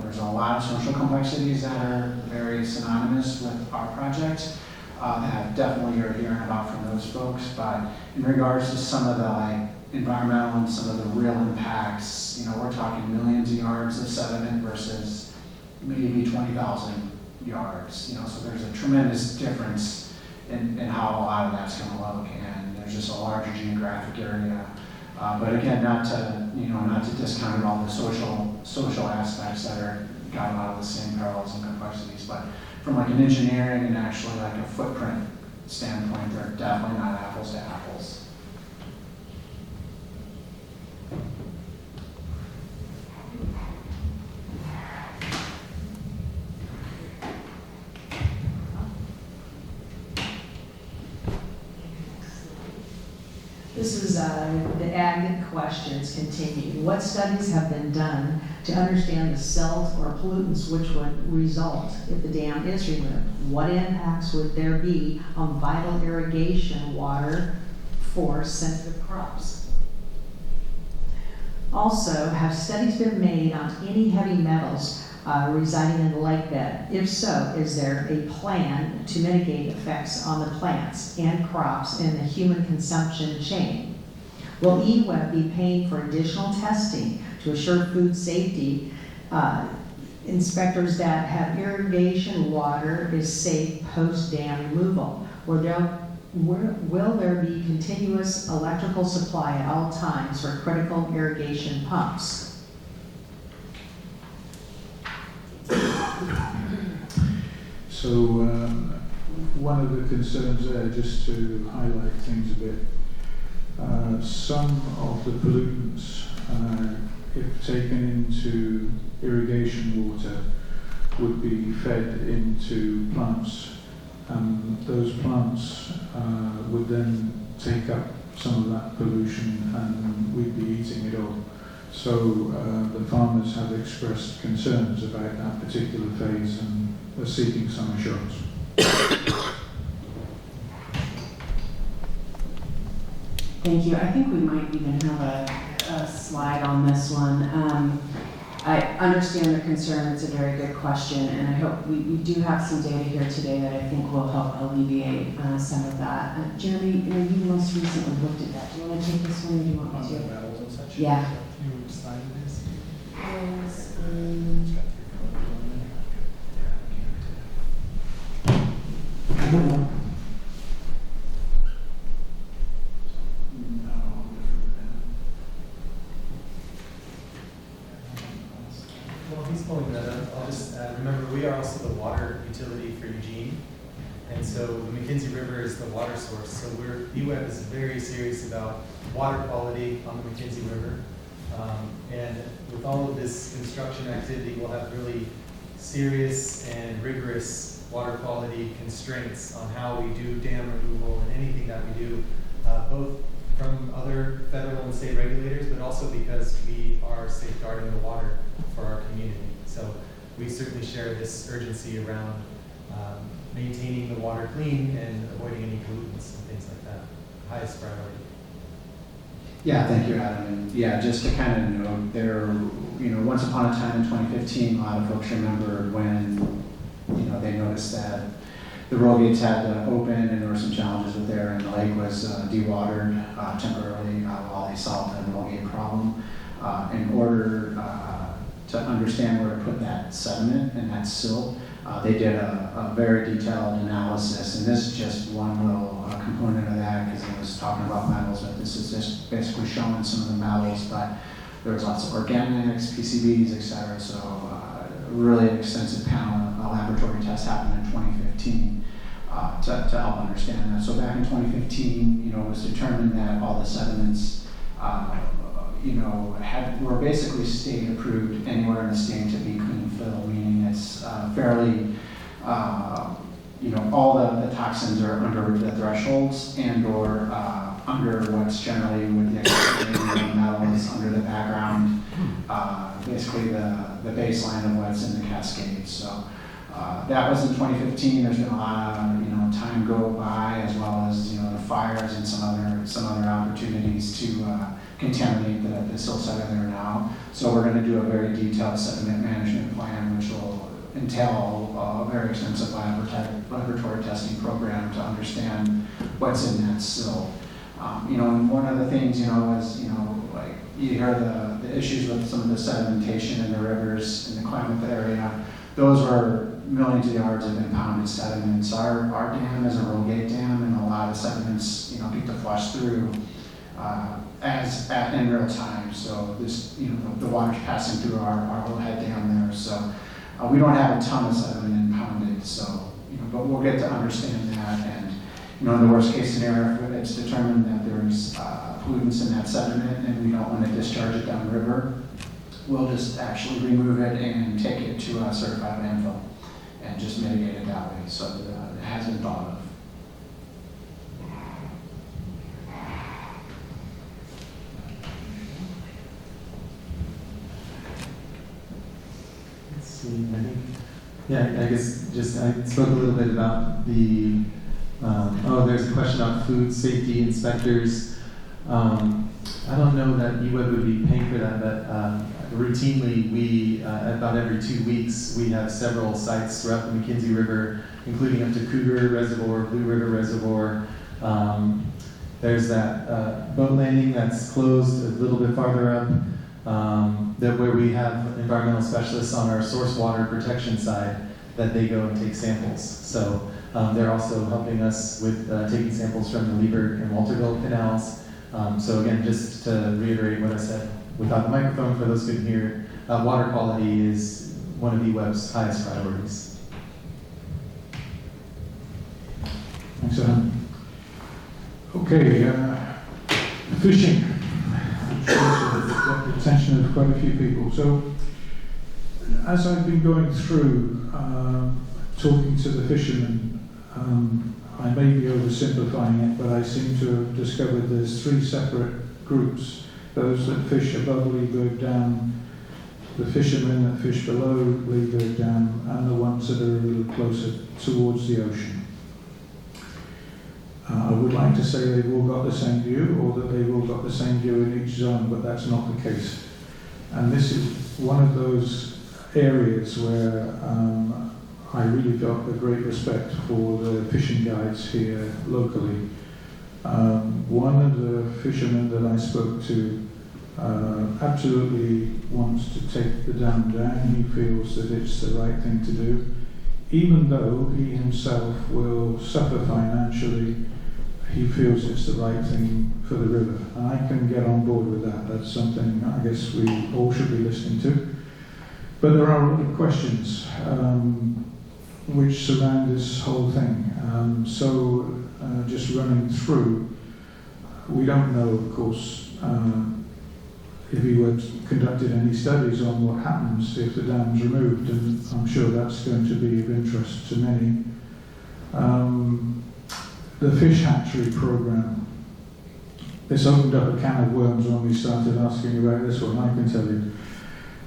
There's a lot of social complexities that are very synonymous with our project that definitely you're hearing about from those folks. But in regards to some of the environmental and some of the real impacts, we're talking millions of yards of sediment versus maybe 20,000 yards. So there's a tremendous difference in how a lot of that's going to look, and there's just a larger geographic area. But again, not to discount all the social aspects that are got a lot of the same parallels and complexities. But from like an engineering and actually like a footprint standpoint, they're definitely not apples to apples. This is the ag questions continued. What studies have been done to understand the cells or pollutants which would result if the dam is removed? What impacts would there be on vital irrigation water for sensitive crops? Also, have studies been made on any heavy metals residing in the lake bed? If so, is there a plan to mitigate effects on the plants and crops in the human consumption chain? Will EWEB be paying for additional testing to assure food safety? Inspectors that have irrigation water is safe post-dam removal? Will there be continuous electrical supply at all times for critical irrigation pumps? So one of the concerns there, just to highlight things a bit, some of the pollutants, if taken into irrigation water, would be fed into plants, and those plants would then take up some of that pollution and we'd be eating it all. So the farmers have expressed concerns about that particular phase and are seeking some assurance. Thank you. I think we might even have a slide on this one. I understand the concern. It's a very good question, and I hope we do have some data here today that I think will help alleviate some of that. Jeremy, you most recently looked at that. Do you want to take this one, or do you want me to? Yeah. While he's pulling that up, I'll just add, remember, we are also the water utility for Eugene. And so the McKenzie River is the water source. So EWEB is very serious about water quality on the McKenzie River. And with all of this construction activity, we'll have really serious and rigorous water quality constraints on how we do dam removal and anything that we do, both from other federal and state regulators, but also because we are safeguarding the water for our community. So we certainly share this urgency around maintaining the water clean and avoiding any pollutants and things like that. Highest priority. Yeah, thank you, Adam. And yeah, just to kind of note, there, once upon a time in 2015, a lot of folks remember when, they noticed that the roll gates had to open and there were some challenges with there, and the lake was dewatered temporarily while they solved the roll gate problem. In order to understand where to put that sediment and that silt, they did a very detailed analysis, and this is just one little component of that because it was talking about metals, but this is just basically showing some of the metals, but there was lots of organics, PCBs, etc. So really extensive panel laboratory test happened in 2015 to help understand that. So back in 2015, it was determined that all the sediments were basically state approved anywhere in the state to be clean fill, meaning it's fairly, all the toxins are under the thresholds and or under what's generally with the extraordinary metals under the background, basically the baseline of what's in the cascade. So that was in 2015. There's been a lot of time go by, as well as the fires and some other opportunities to contaminate the silt site there now. So we're going to do a very detailed sediment management plan, which will entail a very extensive laboratory testing program to understand what's in that silt. And one of the things, is, like you hear the issues with some of the sedimentation in the rivers in the Klamath area. Those were millions of yards of impounded sediments. Our dam is a roll gate dam, and a lot of sediments, get to flush through in real time. So this, the water's passing through our little head dam there. So we don't have a ton of sediment impounded. So, but we'll get to understand that. And, in the worst case scenario, if it's determined that there's pollutants in that sediment and we don't want to discharge it downriver, we'll just actually remove it and take it to a certified landfill and just mitigate it that way. So it has been thought of. Yeah, I guess just I spoke a little bit about the. There's a question about food safety inspectors. I don't know that eWeb would be paying for that, but routinely we, about every 2 weeks, we have several sites throughout the McKenzie River, including up to Cougar Reservoir, Blue River Reservoir. There's that boat landing that's closed a little bit farther up, where we have environmental specialists on our source water protection side that they go and take samples. So they're also helping us with taking samples from the Lieber and Walterville canals. So again, just to reiterate what I said without the microphone for those who can hear, water quality is one of eWeb's highest priorities. Thanks, Alan. Okay, fishing. I'm sure it's got the attention of quite a few people. So, as I've been going through talking to the fishermen, I may be oversimplifying it, but I seem to have discovered there's 3 separate groups. Those that fish above Leeburg Dam, the fishermen that fish below Leeburg Dam, and the ones that are a little closer towards the ocean. I would like to say they've all got the same view, or that they've all got the same view in each zone, but that's not the case. And this is one of those areas where I really felt a great respect for the fishing guides here locally. One of the fishermen that I spoke to absolutely wants to take the dam down. He feels that it's the right thing to do, even though he himself will suffer financially. He feels it's the right thing for the river, and I can get on board with that. That's something I guess we all should be listening to. But there are other questions which surround this whole thing. Just running through, we don't know, of course, if he had conducted any studies on what happens if the dam's removed, and I'm sure that's going to be of interest to many. The fish hatchery program. This opened up a can of worms when we started asking about this one, I can tell you.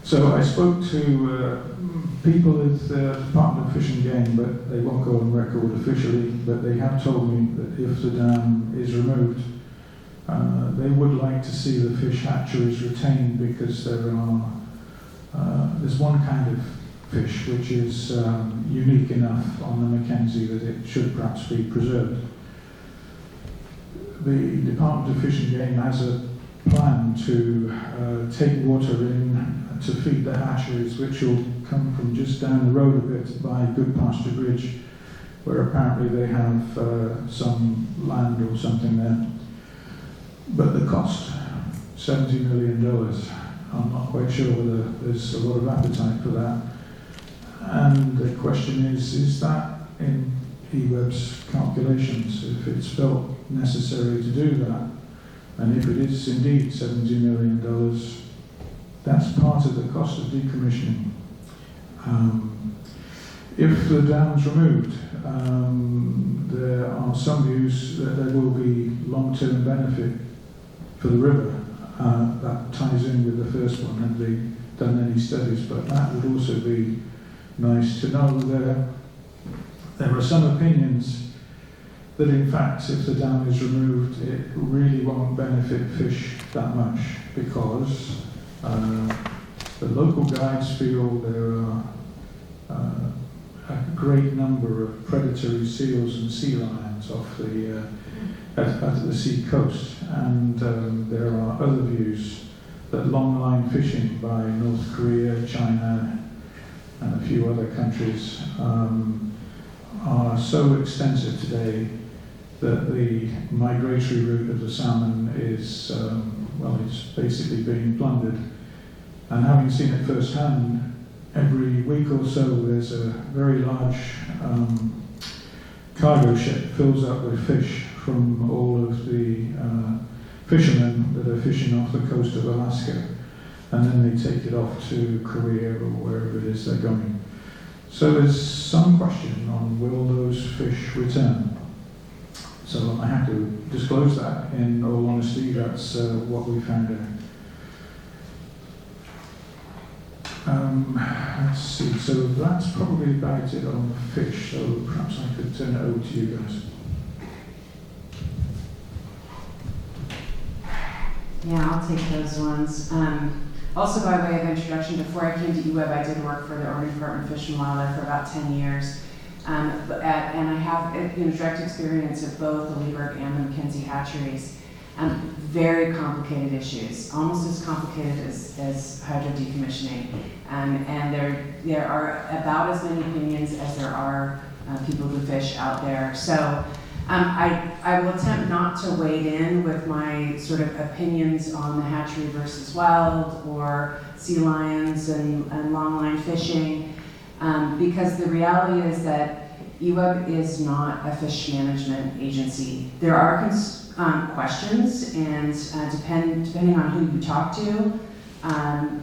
So I spoke to people at the Department of Fish and Game, but they won't go on record officially, but they have told me that if the dam is removed, they would like to see the fish hatcheries retained, because there's one kind of fish which is unique enough on the McKenzie that it should perhaps be preserved. The Department of Fish and Game has a plan to take water in to feed the hatcheries, which will come from just down the road a bit by Good Pasture Bridge, where apparently they have some land or something there. But the cost, $70 million. I'm not quite sure whether there's a lot of appetite for that. And the question is that in eWeb's calculations, if it's felt necessary to do that, and if it is indeed $70 million, that's part of the cost of decommissioning. If the dam's removed, there are some views that there will be long-term benefit for the river. That ties in with the first one. Have they done any studies? But that would also be nice to know. There are some opinions that in fact if the dam is removed it really won't benefit fish that much, because the local guides feel there are a great number of predatory seals and sea lions off the at the sea coast, and there are other views that long-line fishing by North Korea, China, and a few other countries are so extensive today that the migratory route of the salmon is, it's basically being plundered. And having seen it firsthand, every week or so there's a very large cargo ship fills up with fish from all of the fishermen that are fishing off the coast of Alaska, and then they take it off to Korea or wherever it is they're going. So there's some question on will those fish return. So I have to disclose that. In all honesty, that's what we found out. Let's see, so that's probably about it on the fish, so perhaps I could turn it over to you guys. Yeah, I'll take those ones. Also, by way of introduction, before I came to eWeb, I did work for the Oregon Department of Fish and Wildlife for about 10 years. And I have direct experience of both the Lieberg and the McKenzie hatcheries. Very complicated issues, almost as complicated as hydro decommissioning. And there are about as many opinions as there are people who fish out there. So I will attempt not to wade in with my sort of opinions on the hatchery versus wild or sea lions and longline fishing, because the reality is that eWeb is not a fish management agency. There are questions, and depending on who you talk to,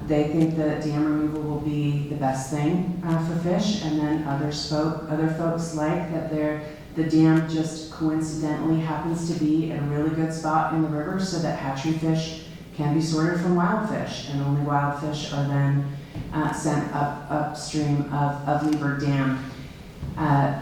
they think that dam removal will be the best thing for fish, and then other folks like that the dam just coincidentally happens to be at a really good spot in the river so that hatchery fish can be sorted from wild fish, and only wild fish are then sent upstream of Lieberg Dam.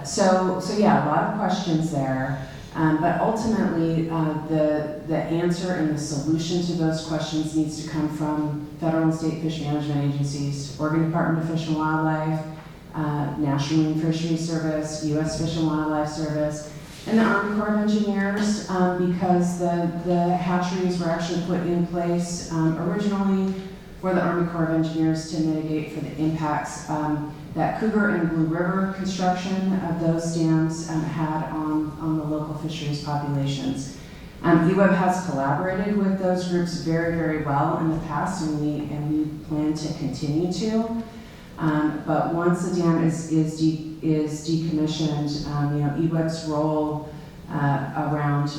So yeah, a lot of questions there. But ultimately, the answer and the solution to those questions needs to come from federal and state fish management agencies, Oregon Department of Fish and Wildlife, National Marine Fisheries Service, U.S. Fish and Wildlife Service, and the Army Corps of Engineers, because the hatcheries were actually put in place originally for the Army Corps of Engineers to mitigate for the impacts that Cougar and Blue River construction of those dams had on the local fisheries populations. eWeb has collaborated with those groups very, very well in the past, and we plan to continue to. But once the dam is decommissioned, eWeb's role around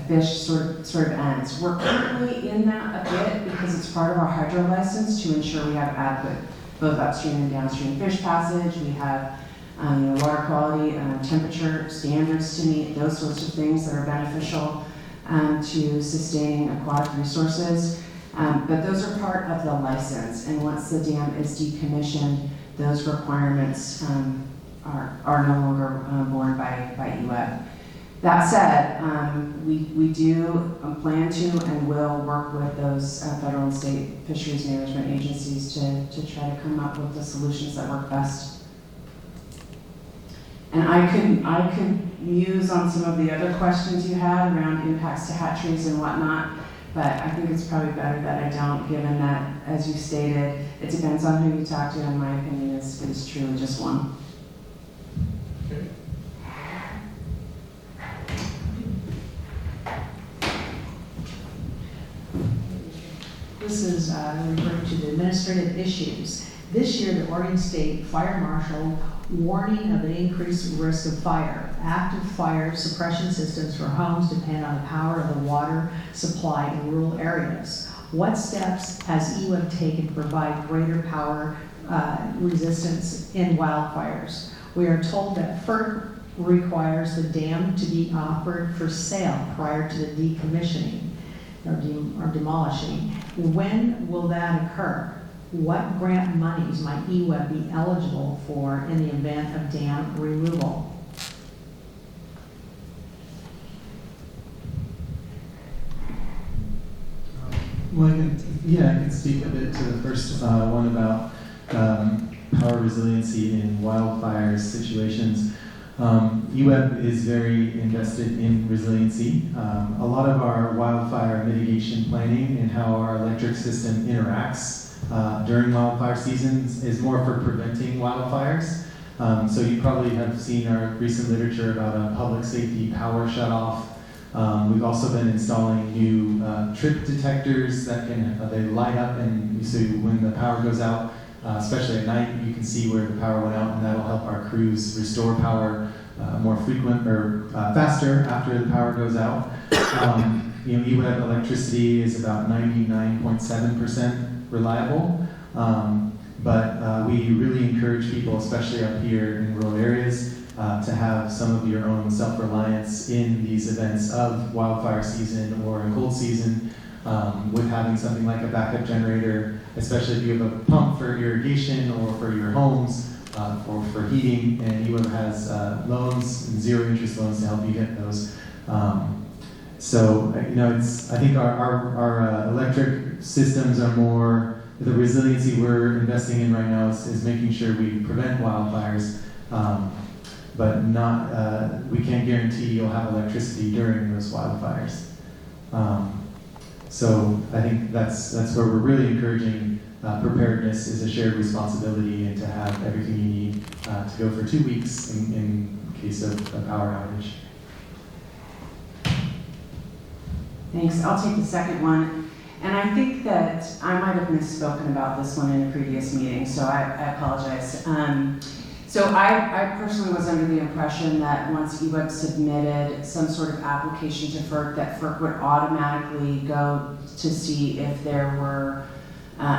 fish sort of ends. We're currently in that a bit because it's part of our hydro license to ensure we have adequate both upstream and downstream fish passage. We have water quality, temperature standards to meet, those sorts of things that are beneficial to sustaining aquatic resources. But those are part of the license, and once the dam is decommissioned, those requirements are no longer borne by eWeb. That said, we do plan to and will work with those federal and state fisheries management agencies to try to come up with the solutions that work best. And I could muse on some of the other questions you had around impacts to hatcheries and whatnot, but I think it's probably better that I don't, given that, as you stated, it depends on who you talk to, and my opinion is truly just one. Okay. This is referring to the administrative issues. This year, the Oregon State Fire Marshal warning of an increased risk of fire. Active fire suppression systems for homes depend on the power of the water supply in rural areas. What steps has eWeb taken to provide greater power resistance in wildfires? We are told that FERC requires the dam to be offered for sale prior to the decommissioning or demolishing. When will that occur? What grant monies might eWeb be eligible for in the event of dam removal? Well, I can speak a bit to the first one about power resiliency in wildfire situations. eWeb is very invested in resiliency. A lot of our wildfire mitigation planning and how our electric system interacts during wildfire seasons is more for preventing wildfires. So you probably have seen our recent literature about a public safety power shutoff. We've also been installing new trip detectors that they light up, and so when the power goes out, especially at night, you can see where the power went out, and that'll help our crews restore power more frequent or faster after the power goes out. eWeb electricity is about 99.7% reliable, but we really encourage people, especially up here in rural areas, to have some of your own self-reliance in these events of wildfire season or a cold season. with having something like a backup generator, especially if you have a pump for irrigation or for your homes, for heating, and eWeb has loans, and zero interest loans to help you get those. So, I think our electric systems are more, the resiliency we're investing in right now is making sure we prevent wildfires, but not, we can't guarantee you'll have electricity during those wildfires. So I think that's where we're really encouraging preparedness is a shared responsibility, and to have everything you need to go for 2 weeks in case of a power outage. Thanks. I'll take the second one. And I think that I might have misspoken about this one in a previous meeting, so I apologize. So I personally was under the impression that once eWeb submitted some sort of application to FERC, that FERC would automatically go to see if there were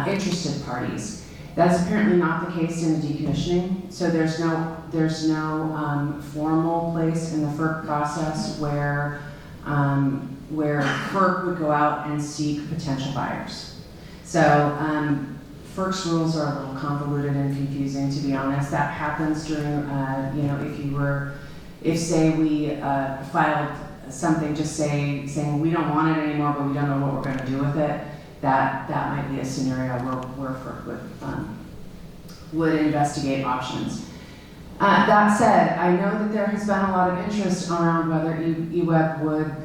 interested parties. That's apparently not the case in the decommissioning. So there's no formal place in the FERC process where FERC would go out and seek potential buyers. So FERC's rules are a little convoluted and confusing, to be honest. That happens during, if say we filed something just saying we don't want it anymore, but we don't know what we're going to do with it, that might be a scenario where FERC would investigate options. That said, I know that there has been a lot of interest around whether eWeb would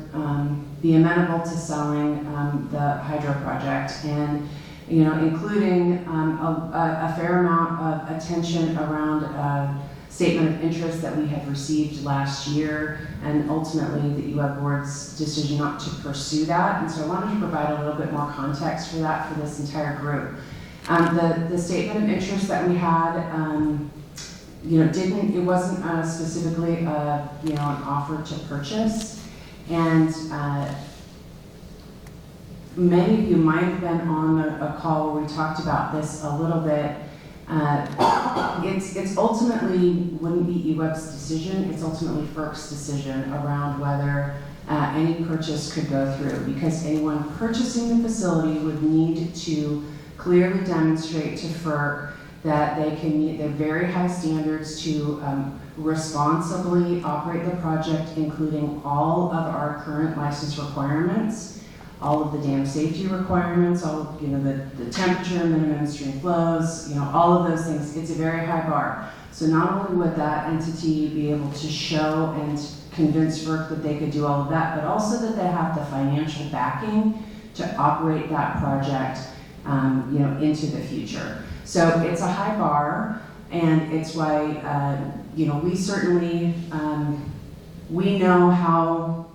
be amenable to selling the hydro project, and including a fair amount of attention around a statement of interest that we had received last year, and ultimately the eWeb board's decision not to pursue that. And so I wanted to provide a little bit more context for that for this entire group. The statement of interest that we had, it wasn't specifically an offer to purchase, and many of you might have been on a call where we talked about this a little bit. It's ultimately wouldn't be eWeb's decision. It's ultimately FERC's decision around whether any purchase could go through, because anyone purchasing the facility would need to clearly demonstrate to FERC that they can meet their very high standards to responsibly operate the project, including all of our current license requirements, all of the dam safety requirements, all of the temperature, minimum stream flows, all of those things. It's a very high bar. So not only would that entity be able to show and convince FERC that they could do all of that, but also that they have the financial backing to operate that project, into the future. So it's a high bar, and it's why, we certainly, we know how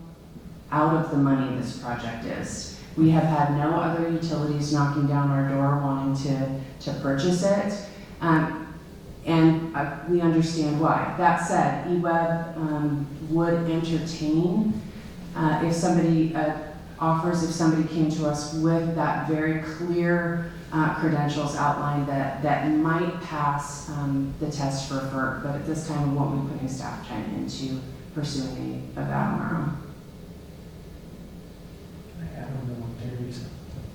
out of the money this project is. We have had no other utilities knocking down our door wanting to purchase it, and we understand why. That said, eWeb would entertain if somebody if somebody came to us with that very clear credentials outlined that might pass the test for FERC, but at this time we won't be putting staff time into pursuing any of that on our own. I don't know what Jerry's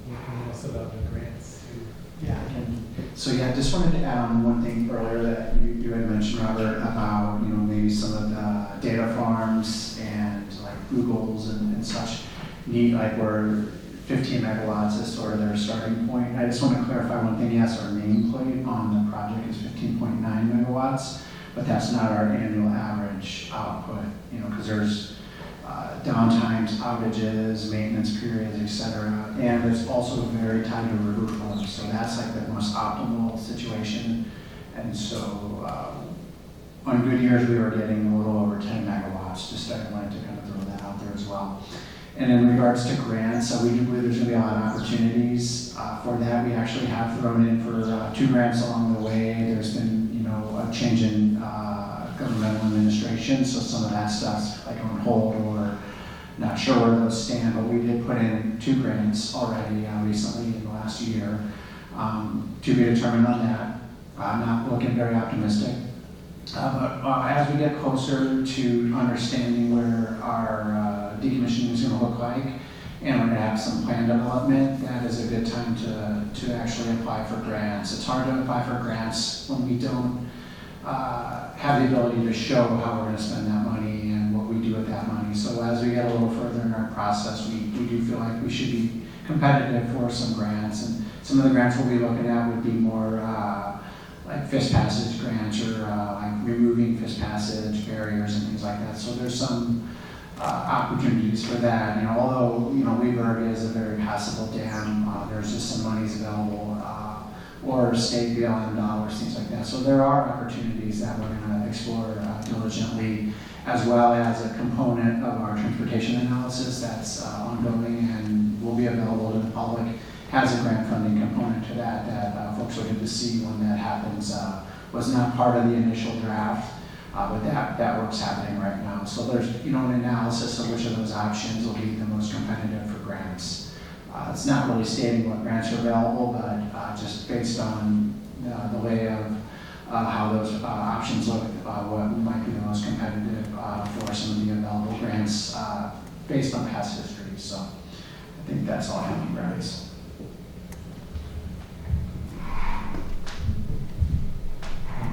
looking else about the grants too. Yeah, I just wanted to add on one thing earlier that you had mentioned, Robert, about maybe some of the data farms and like Google's and such need, like, where 15 megawatts is sort of their starting point. I just want to clarify one thing. Yes, our nameplate on the project is 15.9 megawatts, but that's not our annual average output, because there's downtimes, outages, maintenance periods, etc. And it's also very tied to river flow, so that's like the most optimal situation. And so on good years, we were getting a little over 10 megawatts, just I wanted to kind of throw that out there as well. And in regards to grants, we do believe there's going to be a lot of opportunities for that. We actually have thrown in for 2 grants along the way. There's been, a change in governmental administration, so some of that stuff's like on hold or not sure where those stand. But we did put in 2 grants already recently in the last year. To be determined on that. I'm not looking very optimistic. But as we get closer to understanding where our decommissioning is going to look like, and we're going to have some plan development, that is a good time to actually apply for grants. It's hard to apply for grants when we don't have the ability to show how we're going to spend that money and what we do with that money. So as we get a little further in our process, we do feel like we should be competitive for some grants. And some of the grants we'll be looking at would be more like fish passage grants or like removing fish passage barriers and things like that. So there's some opportunities for that. Although Weaver is a very passable dam, there's just some monies available, or state BLM dollars, things like that. So there are opportunities that we're going to explore diligently, as well as a component of our transportation analysis that's ongoing and will be available to the public. Has a grant funding component to that folks will get to see when that happens. Was not part of the initial draft. But that work's happening right now. So there's an analysis of which of those options will be the most competitive for grants. It's not really stating what grants are available, but just based on the way of how those options look, what might be the most competitive for some of the available grants based on past history. So I think that's all I have on grants.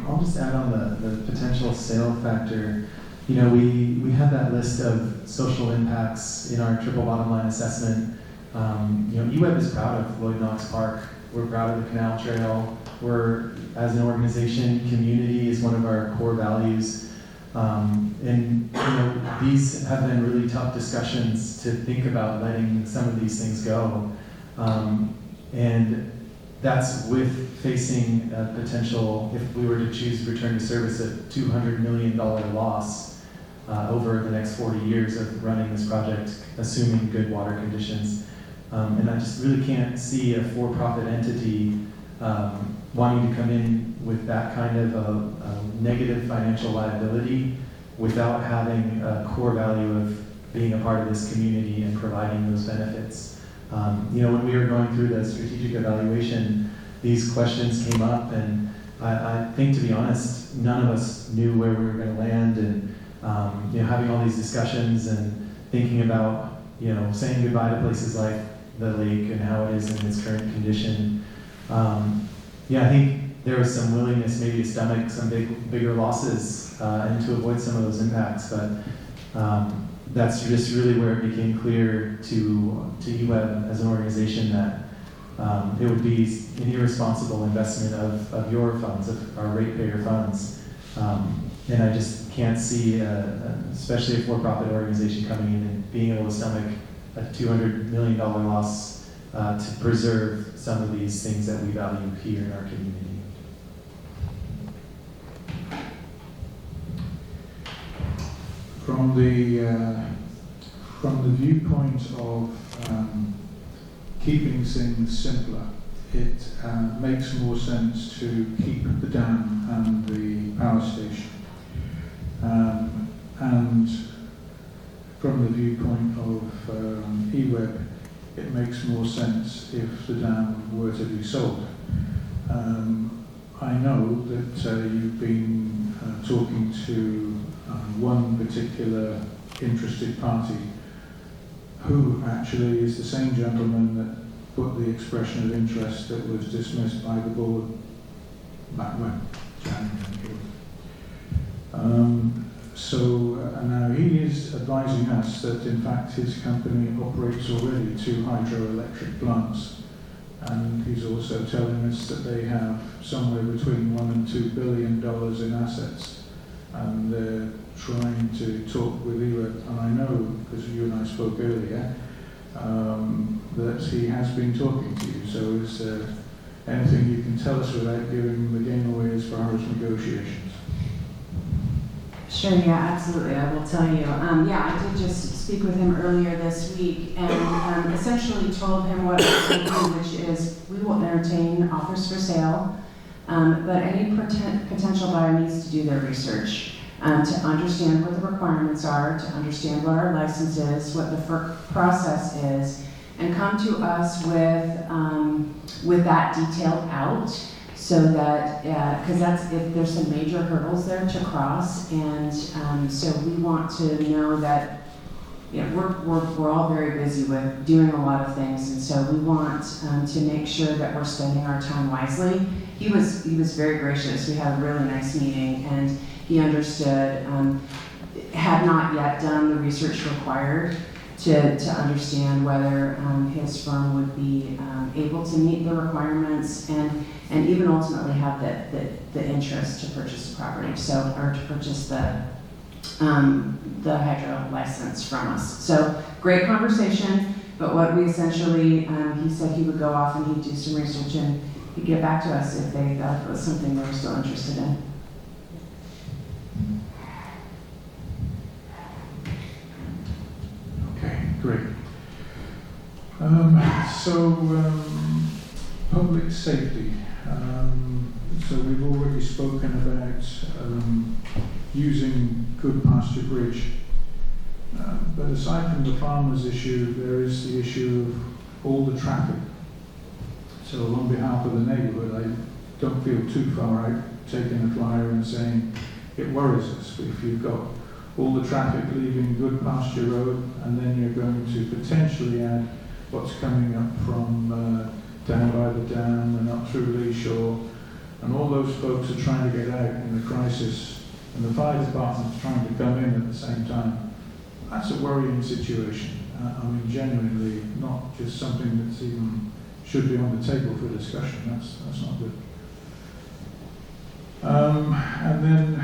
I'll just add on the potential sale factor. We have that list of social impacts in our triple bottom line assessment. EWEB is proud of Lloyd Knox Park. We're proud of the Canal Trail. We're, as an organization, community is one of our core values. And these have been really tough discussions to think about letting some of these things go. And that's with facing a potential, if we were to choose return to service, a $200 million loss over the next 40 years of running this project, assuming good water conditions. And I just really can't see a for-profit entity wanting to come in with that kind of a negative financial liability without having a core value of being a part of this community and providing those benefits. When we were going through the strategic evaluation, these questions came up, and I think, to be honest, none of us knew where we were going to land, and having all these discussions and thinking about saying goodbye to places like the lake and how it is in its current condition. I think there was some willingness maybe to stomach some bigger losses and to avoid some of those impacts, but that's just really where it became clear to EWEB as an organization that it would be an irresponsible investment of your funds, of our ratepayer funds. And I just can't see, especially a for-profit organization coming in and being able to stomach a $200 million loss to preserve some of these things that we value here in our community. From the viewpoint of keeping things simpler, it makes more sense to keep the dam and the power station. And from the viewpoint of EWEB, it makes more sense if the dam were to be sold. I know that you've been talking to one particular interested party who actually is the same gentleman that put the expression of interest that was dismissed by the board back when, January. Now he is advising us that in fact his company operates already 2 hydroelectric plants, and he's also telling us that they have somewhere between $1 and $2 billion in assets, and they're trying to talk with you, and I know, because you and I spoke earlier, that he has been talking to you. So is there anything you can tell us without giving the game away as far as negotiations? Sure, yeah, absolutely, I will tell you. I did just speak with him earlier this week and essentially told him what I'm thinking, which is we will entertain offers for sale, but any potential buyer needs to do their research. To understand what the requirements are, to understand what our license is, what the FERC process is, and come to us with that detailed out, so that, because there's some major hurdles there to cross, and so we want to know that we're all very busy with doing a lot of things, and so we want to make sure that we're spending our time wisely. He was very gracious. We had a really nice meeting, and he understood, had not yet done the research required to understand whether his firm would be able to meet the requirements and even ultimately have the interest to purchase the property, or to purchase the hydro license from us. So great conversation, but what we essentially, he said he would go off and he'd do some research and he'd get back to us if they thought it was something they were still interested in. Okay, great. Public safety. So we've already spoken about using Good Pasture Bridge. But aside from the farmers issue, there is the issue of all the traffic. So on behalf of the neighbourhood, I don't feel too far out taking a flyer and saying it worries us. But if you've got all the traffic leaving Good Pasture Road, and then you're going to potentially add what's coming up from down by the dam and up through Lee Shore, and all those folks are trying to get out in the crisis, and the fire department's trying to come in at the same time. That's a worrying situation. I mean, genuinely, not just something that's even should be on the table for discussion. That's not good. And then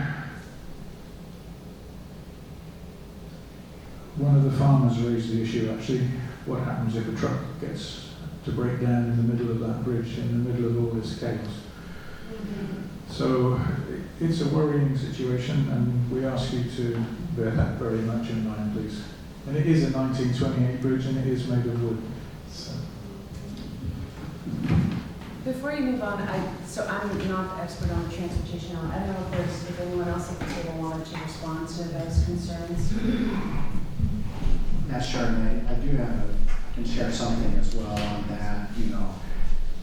one of the farmers raised the issue, actually, what happens if a truck gets to break down in the middle of that bridge, in the middle of all this chaos. So it's a worrying situation, and we ask you to bear that very much in mind, please. And it is a 1928 bridge, and it is made of wood. So. Before you move on, so I'm not the expert on the transportation element. I don't know if anyone else at the table wanted to respond to those concerns. Yeah, sure, and I do I can share something as well on that,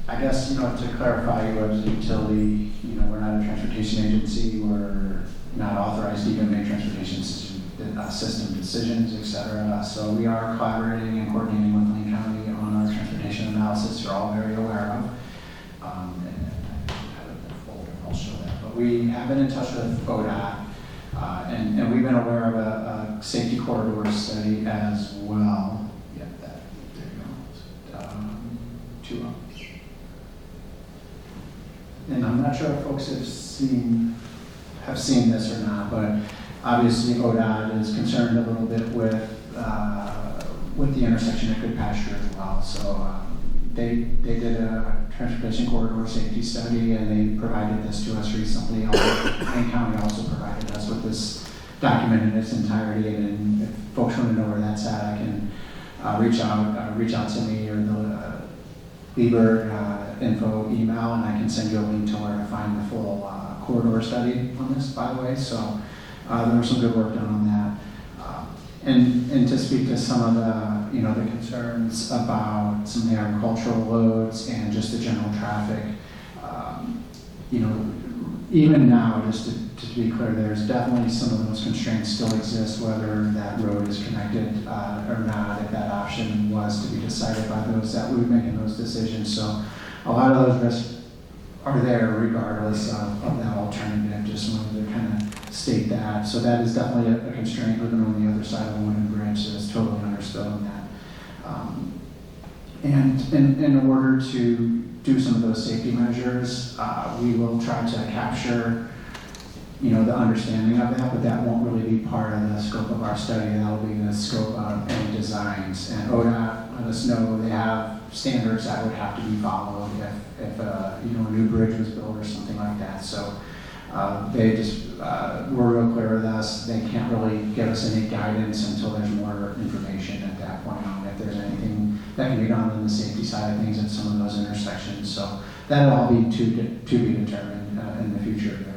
I guess, to clarify, you as a utility, we're not a transportation agency, we're not authorized to even make transportation system decisions, et cetera. So we are collaborating and coordinating with Lane County on our transportation analysis you're all very aware of. And I have a folder, I'll show that. But we have been in touch with ODOT, and we've been aware of a safety corridor study as well. Yep, there you go. Two up. And I'm not sure if folks have seen this or not, but obviously ODOT is concerned a little bit with the intersection at Good Pasture as well. So they did a transportation corridor safety study, and they provided this to us recently. Lane County also provided us with this document in its entirety, and if folks want to know where that's at, I can reach out to me or the Lieber info email, and I can send you a link to where to find the full corridor study on this, by the way. So there was some good work done on that. And to speak to some of the, the concerns about some of the agricultural loads and just the general traffic, even now, just to be clear, there's definitely some of those constraints still exist, whether that road is connected or not, if that option was to be decided by those that would be making those decisions. So a lot of those risks are there regardless of that alternative. Just wanted to kind of state that. So that is definitely a constraint living on the other side of the wooden bridge, so it's totally understood on that. And in order to do some of those safety measures, we will try to capture the understanding of that, but that won't really be part of the scope of our study. That will be the scope of any designs. And ODOT let us know they have standards that would have to be followed if a new bridge was built or something like that. So they just were real clear with us. They can't really give us any guidance until there's more information at that point on if there's anything that can be done on the safety side of things at some of those intersections. So that'll all be to be determined in the future there.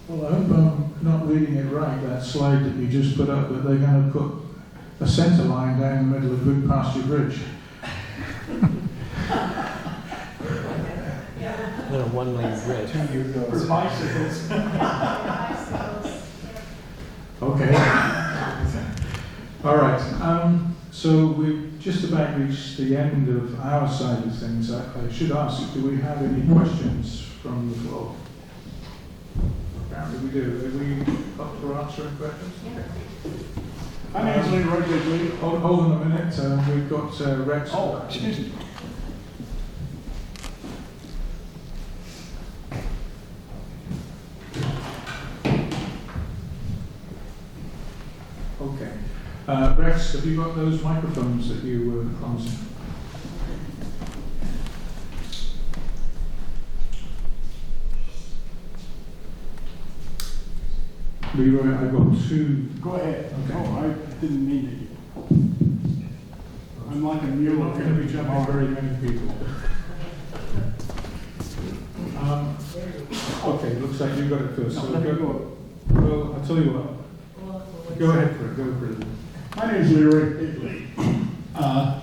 Well, I hope I'm not reading it right, that slide that you just put up, that they're going to put a centre line down the middle of Good Pasture Bridge. one-lane bridge. For bicycles. Bicycles. Okay. All right. So we've just about reached the end of our side of things. I should ask, do we have any questions from the floor? Apparently we do. Are we up for answering questions? My name's Leroy Bigley. Hold on a minute. We've got Rex. Oh, excuse me. Okay. Rex, have you got those microphones that you were promising? Leroy, I've got two. Go ahead. Okay. Oh, I didn't mean to. I'm like a You're mule. not going to be jumping very many people. Okay, looks like you got it first. No, So let me go. go. Well, I'll tell you what. Go ahead for it. Go for it. My name's Leroy Bigley. I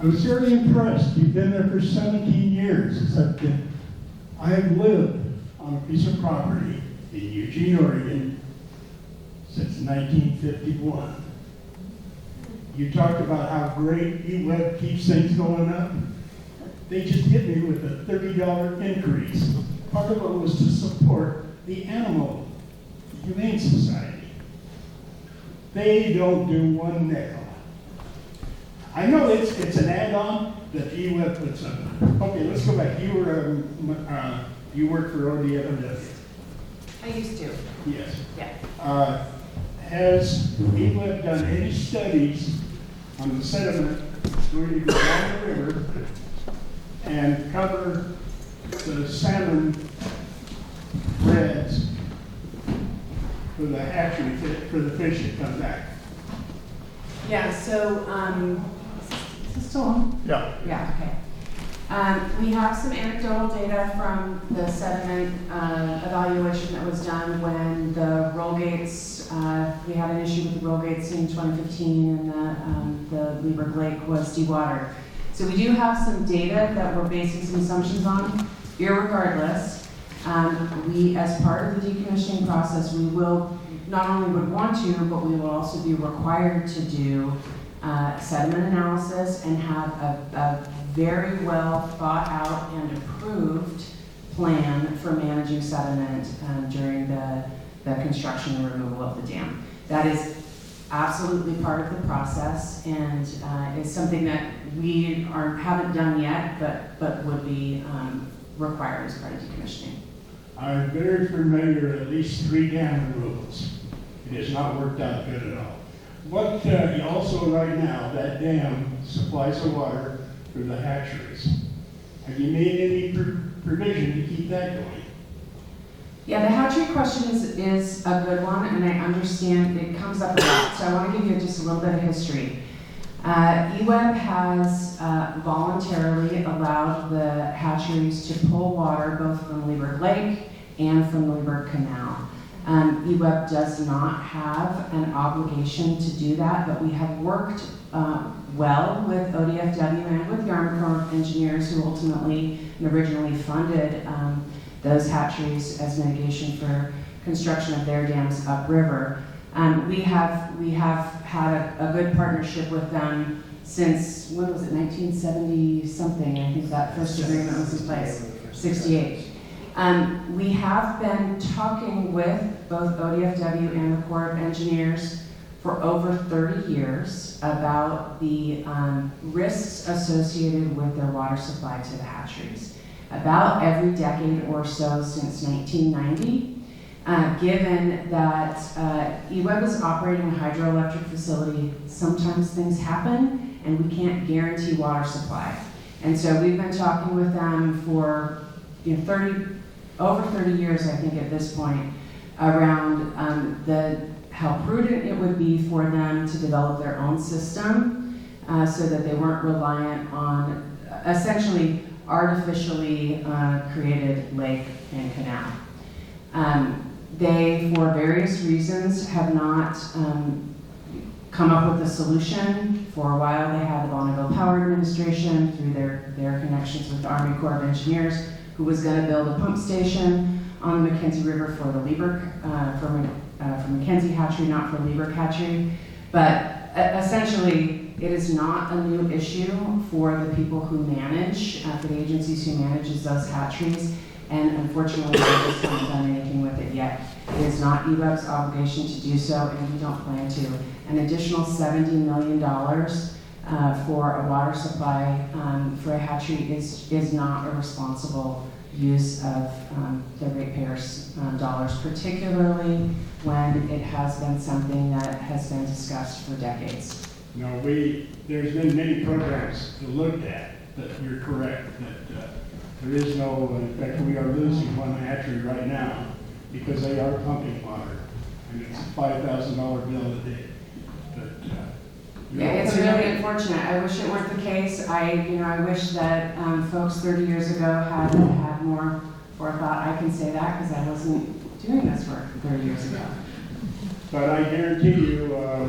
was very impressed. You've been there for 17 years, except that I have lived on a piece of property in Eugene, Oregon since 1951. You talked about how great eWeb keeps things going up. They just hit me with a $30 increase. Part of it was to support the Animal Humane Society. They don't do one nail. I know it's an add-on that eWeb puts up. Okay, let's go back. You work for ODFW. I used to, Yes. yeah. Has eWeb done any studies on the sediment going to go down the river and cover the salmon reds for the hatchery, for the fish that come back? Yeah, so, Is this still on? Yeah. Yeah, okay. We have some anecdotal data from the sediment evaluation that was done when the roll gates, we had an issue with the roll gates in 2015 and the Lieberg Lake was dewatered. So we do have some data that we're basing some assumptions on. Irregardless, we, as part of the decommissioning process, we will not only would want to, but we will also be required to do sediment analysis and have a very well thought out and approved plan for managing sediment during the construction and removal of the dam. That is absolutely part of the process and is something that we haven't done yet, but would be required as part of decommissioning. I'm very familiar with at least 3 dam removals. It has not worked out good at all. What, also right now, that dam supplies the water for the hatcheries. Have you made any provision to keep that going? Yeah, the hatchery question is a good one, and I understand it comes up a lot, so I want to give you just a little bit of history. eWeb has voluntarily allowed the hatcheries to pull water both from Lieberg Lake and from the Lieberg Canal. eWeb does not have an obligation to do that, but we have worked well with ODFW and with the Army Corps of Engineers, who ultimately and originally funded those hatcheries as mitigation for construction of their dams upriver. We have had a good partnership with them since, when was it, 1970 something? I think that first agreement was in place, 68. We have been talking with both ODFW and the Corps of Engineers for over 30 years about the risks associated with their water supply to the hatcheries. About every decade or so since 1990, given that eWeb is operating a hydroelectric facility, sometimes things happen and we can't guarantee water supply. And so we've been talking with them for over 30 years, I think, at this point, around how prudent it would be for them to develop their own system so that they weren't reliant on essentially artificially created lake and canal. They, for various reasons, have not come up with a solution. For a while, they had the Bonneville Power Administration through their connections with the Army Corps of Engineers who was going to build a pump station on the McKenzie River for the Lieberg, for McKenzie hatchery, not for Lieberg hatchery. But essentially, it is not a new issue for the people who manage, for the agencies who manages those hatcheries. And unfortunately, they just haven't done anything with it yet. It is not EWEB's obligation to do so, and we don't plan to. An additional $70 million for a water supply for a hatchery is not a responsible use of the ratepayers' dollars, particularly when it has been something that has been discussed for decades. No, there's been many programs looked at that you're correct, that there is no, in fact, we are losing one hatchery right now because they are pumping water, and it's a $5,000 bill a day. But, Yeah, it's really unfortunate. I wish it weren't the case. I wish that folks 30 years ago had more forethought. I can say that because I wasn't doing this work 30 years ago. But I guarantee you,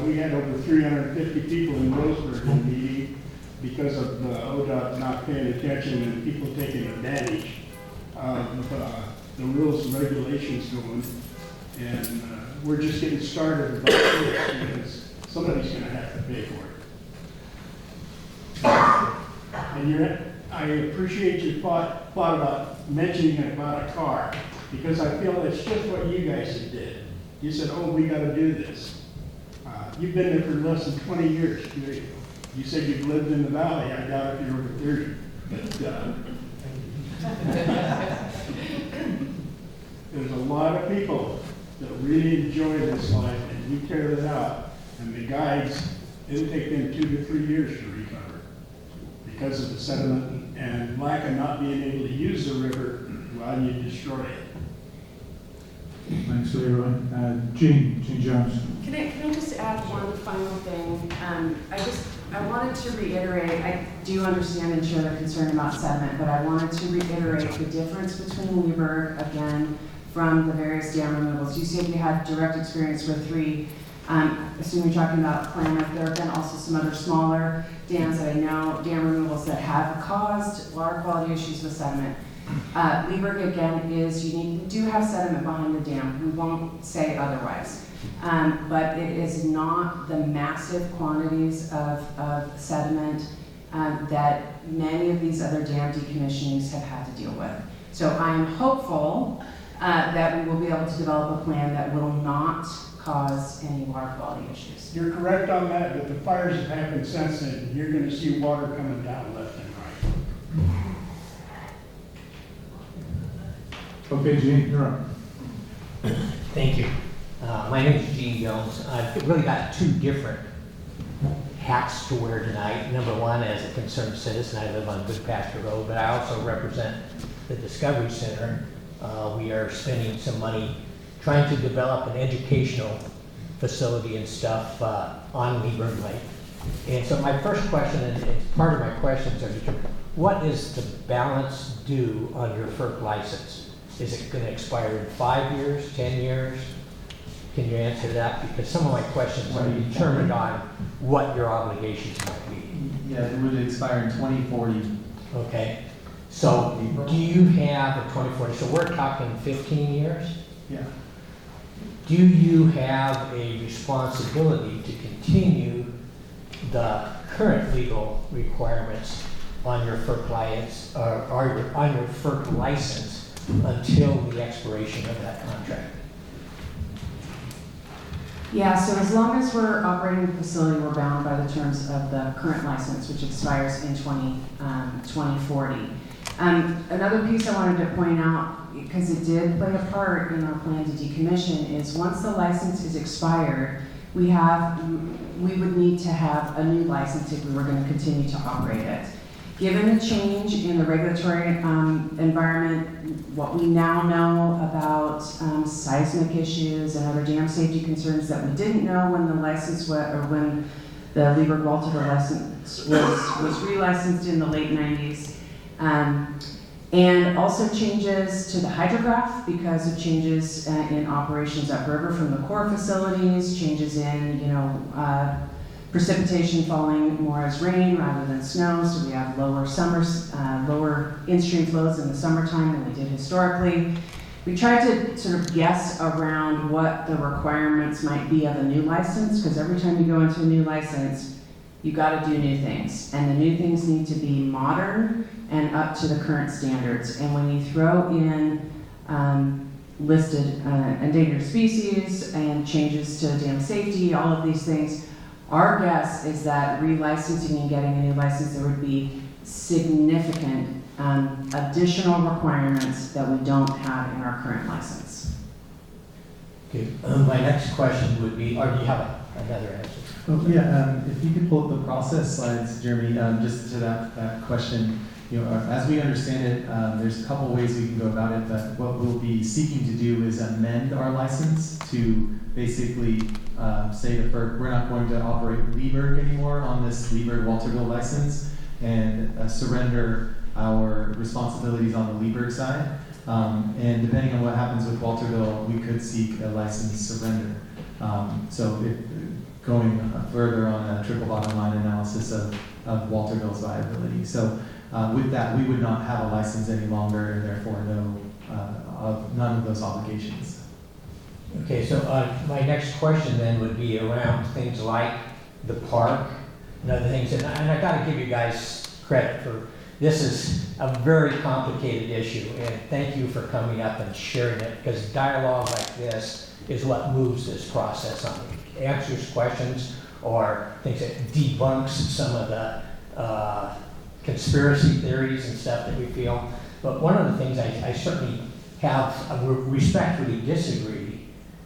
we had over 350 people in Roseburg in the meeting because of ODOT not paying attention and people taking advantage of the rules and regulations going. And we're just getting started about this because somebody's going to have to pay for it. And I appreciate your thought about mentioning it about a car, because I feel it's just what you guys did. You said, oh, we got to do this. You've been there for less than 20 years. You said you've lived in the valley. I doubt if you're over 30. But there's a lot of people that really enjoy this life, and you carry it out. And the guides, it'll take them 2 to 3 years to recover because of the sediment and lack of not being able to use the river while you destroy it. Thanks, Leroy. Jean Jones. Can I just add one final thing? I wanted to reiterate, I do understand and share the concern about sediment, but I wanted to reiterate the difference between Lieberg, again, from the various dam removals. You said you had direct experience with 3. Assume you're talking about Klamath. There have been also some other smaller dams that I know, dam removals that have caused water quality issues with sediment. Lieberg, again, is unique. We do have sediment behind the dam. We won't say otherwise. But it is not the massive quantities of sediment that many of these other dam decommissionings have had to deal with. So I am hopeful that we will be able to develop a plan that will not cause any water quality issues. You're correct on that, but the fires have happened since then. You're going to see water coming down left and right. Okay, Gene, you're up. Thank you. My name is Gene Jones. I've really got 2 different hats to wear tonight. Number one, as a concerned citizen, I live on Good Pasture Road, but I also represent the Discovery Center. We are spending some money trying to develop an educational facility and stuff on Lieberg Lake. And so my first question, and part of my questions are, what is the balance due on your FERC license? Is it going to expire in 5 years, 10 years? Can you answer that? Because some of my questions are determined on what your obligations might be. Yeah, it would expire in 2040. Okay. So do you have a 2040? So we're talking 15 years? Yeah. Do you have a responsibility to continue the current legal requirements on your FERC license, or on your FERC license until the expiration of that contract? Yeah, so as long as we're operating the facility, we're bound by the terms of the current license, which expires in 2040. Another piece I wanted to point out, because it did play a part in our plan to decommission, is once the license is expired, we would need to have a new license if we were going to continue to operate it. Given the change in the regulatory environment, what we now know about seismic issues and other dam safety concerns that we didn't know when the license when the Lieberg-Walter license was relicensed in the late 90s. And also changes to the hydrograph because of changes in operations upriver from the core facilities, changes in precipitation falling more as rain rather than snow, so we have lower lower in-stream flows in the summertime than we did historically. We tried to sort of guess around what the requirements might be of a new license, because every time you go into a new license, you got to do new things, and the new things need to be modern and up to the current standards. And when you throw in listed endangered species and changes to dam safety, all of these things, our guess is that relicensing and getting a new license, there would be significant additional requirements that we don't have in our current license. Okay, my next question would be, or do you have another answer? Oh, yeah, if you could pull up the process slides, Jeremy, just to that question. As we understand it, there's a couple ways we can go about it, but what we'll be seeking to do is amend our license to basically say to FERC, we're not going to operate Leeburg anymore on this Leeburg-Walterville license, and surrender our responsibilities on the Leeburg side. And depending on what happens with Walterville, we could seek a license surrender. So going further on a triple bottom line analysis of Walterville's viability. So with that, we would not have a license any longer, and therefore none of those obligations. Okay, so my next question then would be around things like the park and other things. And I got to give you guys credit for this is a very complicated issue, and thank you for coming up and sharing it, because dialogue like this is what moves this process on. It answers questions or things that debunks some of the conspiracy theories and stuff that we feel. But one of the things I certainly have respectfully disagree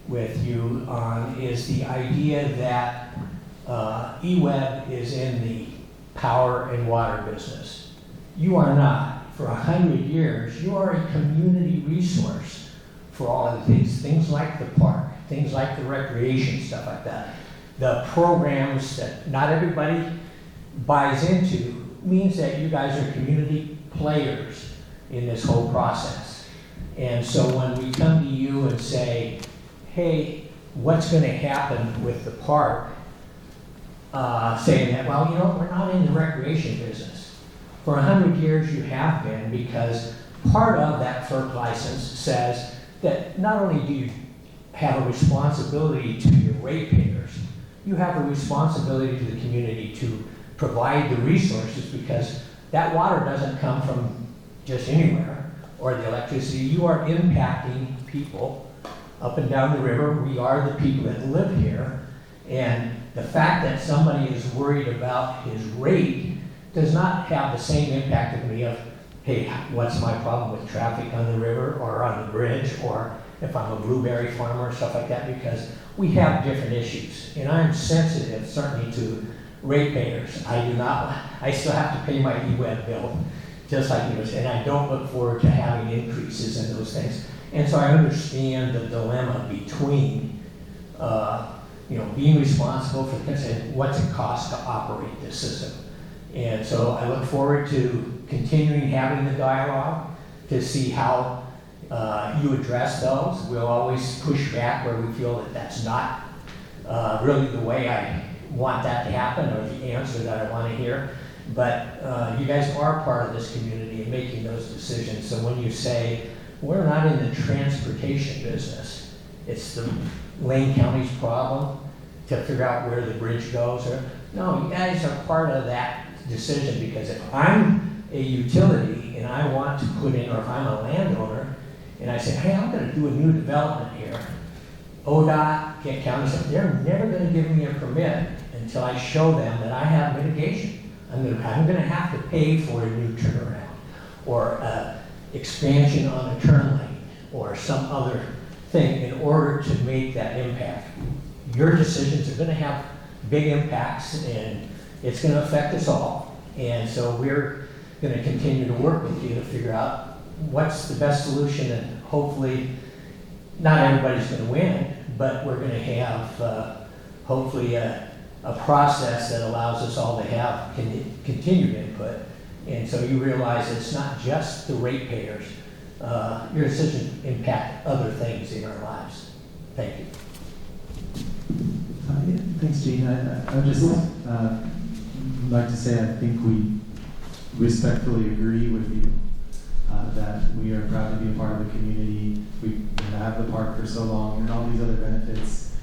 with you on is the idea that EWEB is in the power and water business. You are not. For 100 years, you are a community resource for all of these things like the park, things like the recreation, stuff like that. The programs that not everybody buys into means that you guys are community players in this whole process. And so when we come to you and say, hey, what's going to happen with the park? Saying that, well, we're not in the recreation business. For 100 years you have been, because part of that FERC license says that not only do you have a responsibility to your ratepayers, you have a responsibility to the community to provide the resources, because that water doesn't come from just anywhere, or the electricity. You are impacting people up and down the river. We are the people that live here, and the fact that somebody is worried about his rate does not have the same impact of me of, hey, what's my problem with traffic on the river or on the bridge, or if I'm a blueberry farmer or stuff like that, because we have different issues. And I'm sensitive, certainly, to ratepayers. I still have to pay my EWEB bill, just like you were saying. I don't look forward to having increases in those things. And so I understand the dilemma between, being responsible for things and what's it cost to operate this system. And so I look forward to continuing having the dialogue to see how you address those. We'll always push back where we feel that that's not really the way I want that to happen, or the answer that I want to hear. But you guys are part of this community in making those decisions. So when you say, we're not in the transportation business, it's the Lane County's problem to figure out where the bridge goes. No, you guys are part of that decision, because if I'm a utility and I want to put in, or if I'm a landowner and I say, hey, I'm going to do a new development here, ODOT, Kent County said, they're never going to give me a permit until I show them that I have mitigation. I'm going to have to pay for a new turnaround, or expansion on a turn lane, or some other thing in order to make that impact. Your decisions are going to have big impacts, and it's going to affect us all. And so we're going to continue to work with you to figure out what's the best solution, and hopefully not everybody's going to win, but we're going to have hopefully a process that allows us all to have continued input. And so you realize it's not just the ratepayers. Your decisions impact other things in our lives. Thank you. Thanks, Gene. I would just like to say I think we respectfully agree with you that we are proud to be a part of the community. We have the park for so long and all these other benefits.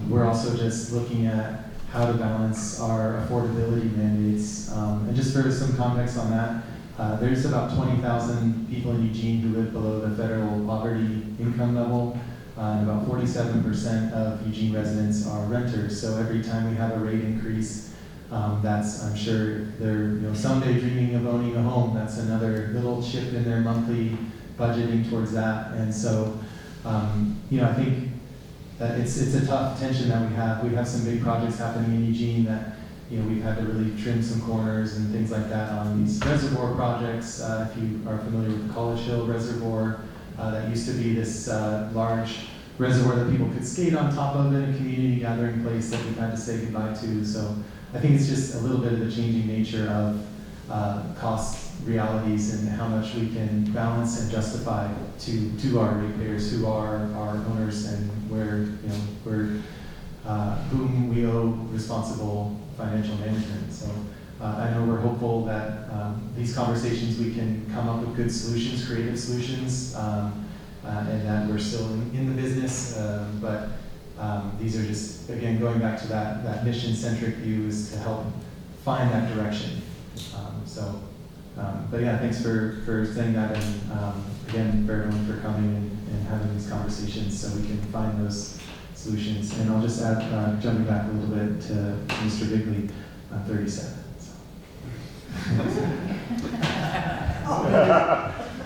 We're also just looking at how to balance our affordability mandates. And just for some context on that, there's about 20,000 people in Eugene who live below the federal poverty income level. And about 47% of Eugene residents are renters. So every time we have a rate increase, that's, I'm sure, they're someday dreaming of owning a home. That's another little chip in their monthly budgeting towards that. And so, I think that it's a tough tension that we have. We have some big projects happening in Eugene that we've had to really trim some corners and things like that on these reservoir projects. If you are familiar with the College Hill Reservoir, that used to be this large reservoir that people could skate on top of in a community gathering place that we've had to say goodbye to. So I think it's just a little bit of the changing nature of cost realities and how much we can balance and justify to our ratepayers who are our owners and whom we owe responsible financial management. So I know we're hopeful that these conversations we can come up with good solutions, creative solutions, and that we're still in the business. But these are just, again, going back to that mission-centric view is to help find that direction. But yeah, thanks for saying that, and again, for everyone for coming and having these conversations so we can find those solutions. And I'll just add, jumping back a little bit to Mr. Bigley, I'm 37. So.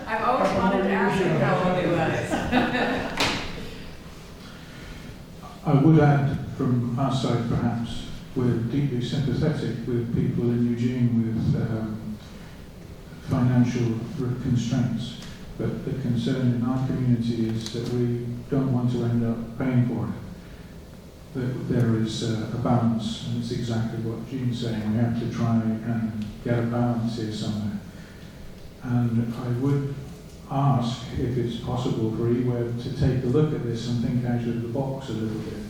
I've always wanted to ask him how old he was. I would add from our side, perhaps, we're deeply sympathetic with people in Eugene with financial constraints, but the concern in our community is that we don't want to end up paying for it. That there is a balance, and it's exactly what Gene's saying. We have to try and get a balance here somewhere. And I would ask if it's possible for eWeb to take a look at this and think out of the box a little bit.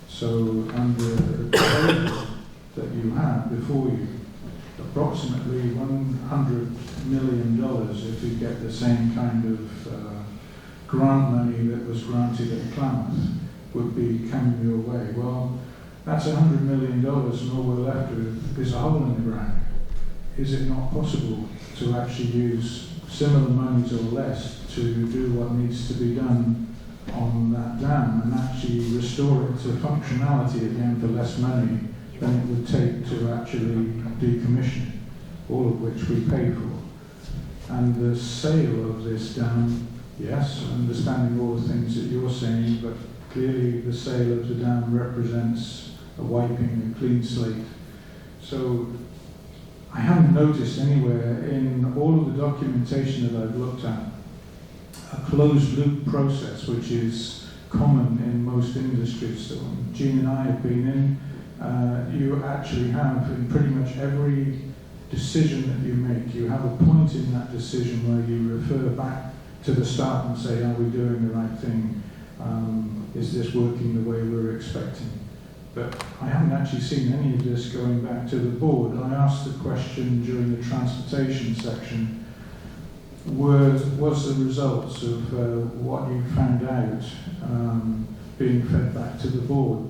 So under the proposal that you have before you, approximately $100 million, if you get the same kind of grant money that was granted at Klamath, would be coming your way. Well, that's $100 million, and all we're left with is a hole in the ground. Is it not possible to actually use similar monies or less to do what needs to be done on that dam and actually restore it to functionality again for less money than it would take to actually decommission it, all of which we pay for? And the sale of this dam, yes, understanding all the things that you're saying, but clearly the sale of the dam represents a wiping, a clean slate. So I haven't noticed anywhere in all of the documentation that I've looked at a closed loop process, which is common in most industries. So Gene and I have been in, you actually have in pretty much every decision that you make, you have a point in that decision where you refer back to the start and say, are we doing the right thing? Is this working the way we're expecting? But I haven't actually seen any of this going back to the board. I asked the question during the transportation section, was the results of what you found out being fed back to the board?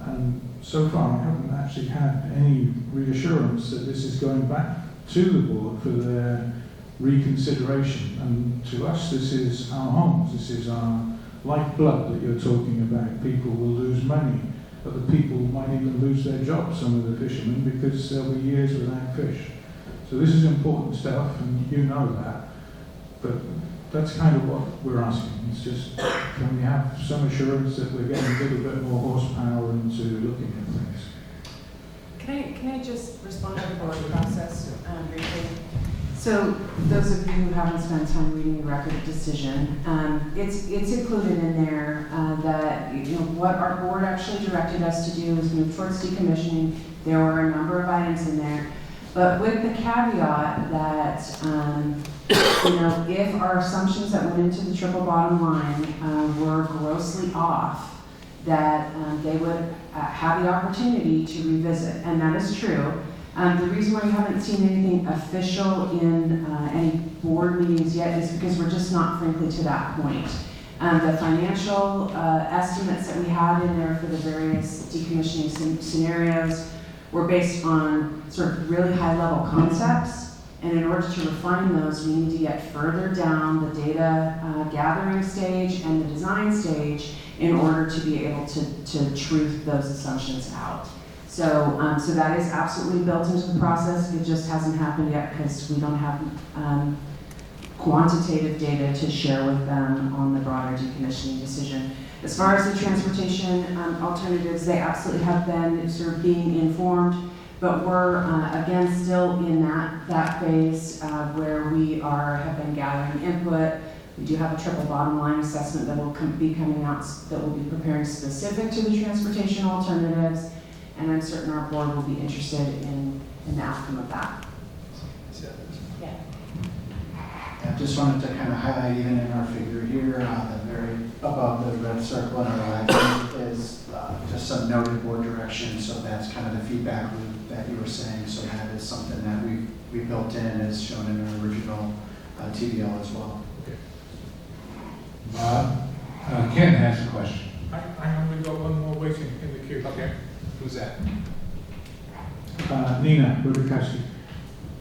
And so far I haven't actually had any reassurance that this is going back to the board for their reconsideration. And to us, this is our homes, this is our lifeblood that you're talking about. People will lose money, but the people might even lose their jobs, some of the fishermen, because there'll be years without fish. So this is important stuff, and you know that. But that's kind of what we're asking. It's just, can we have some assurance that we're getting a little bit more horsepower into looking at things? Can I just respond to the board process briefly? So those of you who haven't spent time reading the record of decision, it's included in there that what our board actually directed us to do is move towards decommissioning. There were a number of items in there, but with the caveat that if our assumptions that went into the triple bottom line were grossly off, that they would have the opportunity to revisit, and that is true. The reason why you haven't seen anything official in any board meetings yet is because we're just not, frankly, to that point. The financial estimates that we had in there for the various decommissioning scenarios were based on sort of really high-level concepts, and in order to refine those, we need to get further down the data gathering stage and the design stage in order to be able to truth those assumptions out. So that is absolutely built into the process. It just hasn't happened yet because we don't have quantitative data to share with them on the broader decommissioning decision. As far as the transportation alternatives, they absolutely have been sort of being informed, but we're again still in that phase where we have been gathering input. We do have a triple bottom line assessment that will be coming out, that will be preparing specific to the transportation alternatives, and I'm certain our board will be interested in the outcome of that. I just wanted to kind of highlight, even in our figure here, the very above the red circle in our line is just some noted board direction. So that's kind of the feedback loop that you were saying. So that is something that we built in, as shown in our original TDL as well. Ken has a question. I only got one more waiting in the queue. Okay, who's that? Nina Budakashi.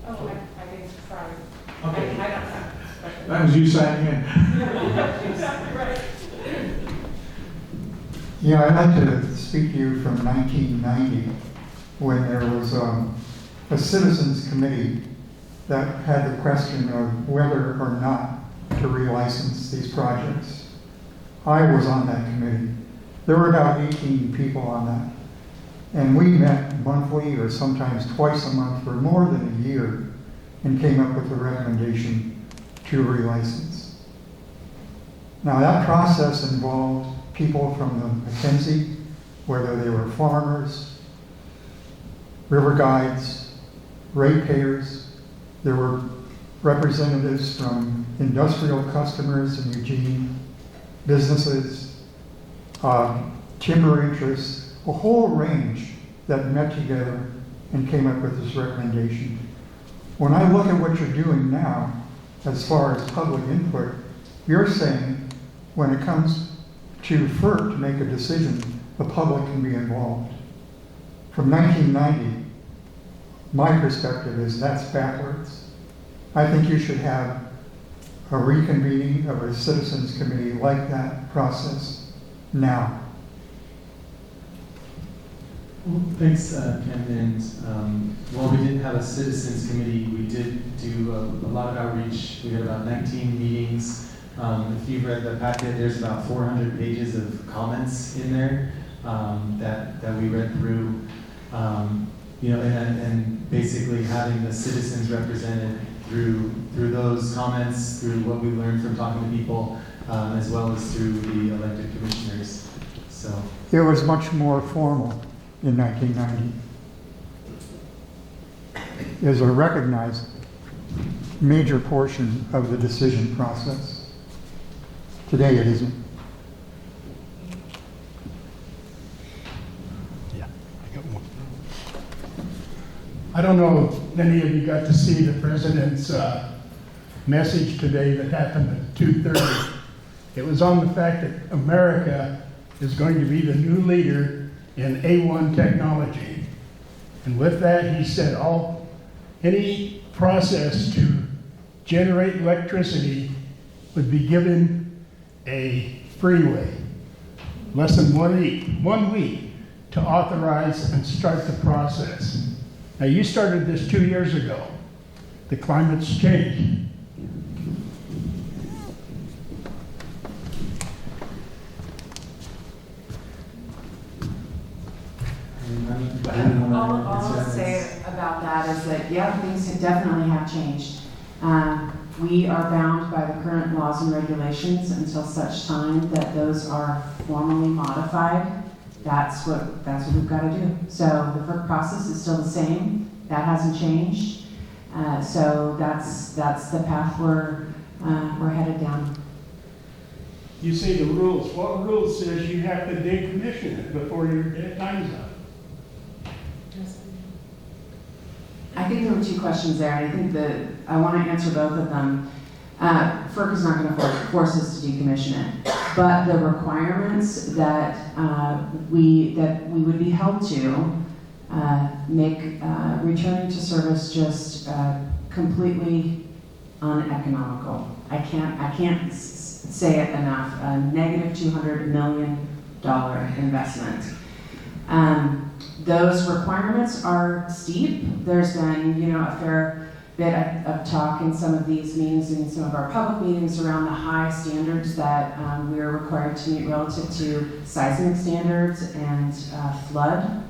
Oh, I think, sorry. Okay. I don't know. That was you saying in. Right. Yeah, I'd like to speak to you from 1990, when there was a citizens committee that had the question of whether or not to relicense these projects. I was on that committee. There were about 18 people on that. And we met monthly or sometimes twice a month for more than a year and came up with a recommendation to relicense. Now that process involved people from the McKenzie, whether they were farmers, river guides, ratepayers. There were representatives from industrial customers in Eugene, businesses, timber interests, a whole range that met together and came up with this recommendation. When I look at what you're doing now, as far as public input, you're saying when it comes to FERC to make a decision, the public can be involved. From 1990, my perspective is that's backwards. I think you should have a reconvening of a citizens committee like that process now. Well, thanks, Ken. And while we didn't have a citizens committee, we did do a lot of outreach. We had about 19 meetings. If you've read the packet, there's about 400 pages of comments in there that we read through. And basically having the citizens represented through those comments, through what we learned from talking to people, as well as through the elected commissioners. So It was much more formal in 1990. It was a recognized major portion of the decision process. Today it isn't. I don't know if many of you got to see the president's message today that happened at 2:30. It was on the fact that America is going to be the new leader in A1 technology. And with that, he said any process to generate electricity would be given a freeway. Less than 1 week to authorize and start the process. Now, you started this 2 years ago. The climate's changed. All I'll say about that is that, yeah, things definitely have changed. We are bound by the current laws and regulations until such time that those are formally modified. That's what we've got to do. So the FERC process is still the same. That hasn't changed. So that's the path we're headed down. You say the rules. What rule says you have to decommission it before your time's up? I think there were two questions there, and I think that I want to answer both of them. FERC is not going to force us to decommission it, but the requirements that we would be held to make returning to service just completely uneconomical. I can't say it enough. A negative $200 million investment. Those requirements are steep. There's been, a fair bit of talk in some of these meetings and some of our public meetings around the high standards that we are required to meet relative to seismic standards and flood.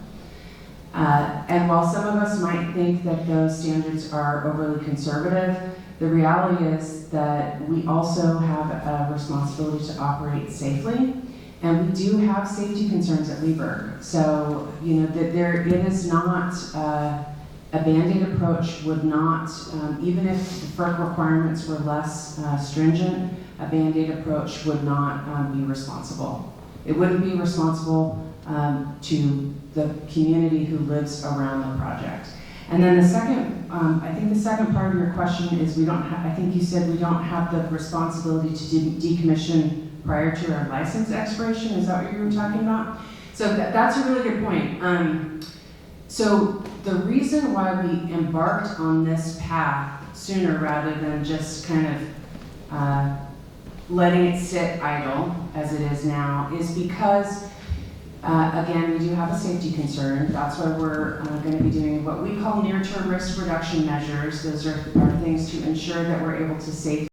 And while some of us might think that those standards are overly conservative, the reality is that we also have a responsibility to operate safely. And we do have safety concerns at Lieberg. So, it is not, a Band-Aid approach would not, even if the FERC requirements were less stringent, a Band-Aid approach would not be responsible. It wouldn't be responsible to the community who lives around the project. And then the second, I think the second part of your question is I think you said we don't have the responsibility to decommission prior to our license expiration. Is that what you were talking about? So that's a really good point. So the reason why we embarked on this path sooner rather than just kind of letting it sit idle as it is now is because, again, we do have a safety concern. That's why we're going to be doing what we call near-term risk reduction measures. Those are things to ensure that we're able to safely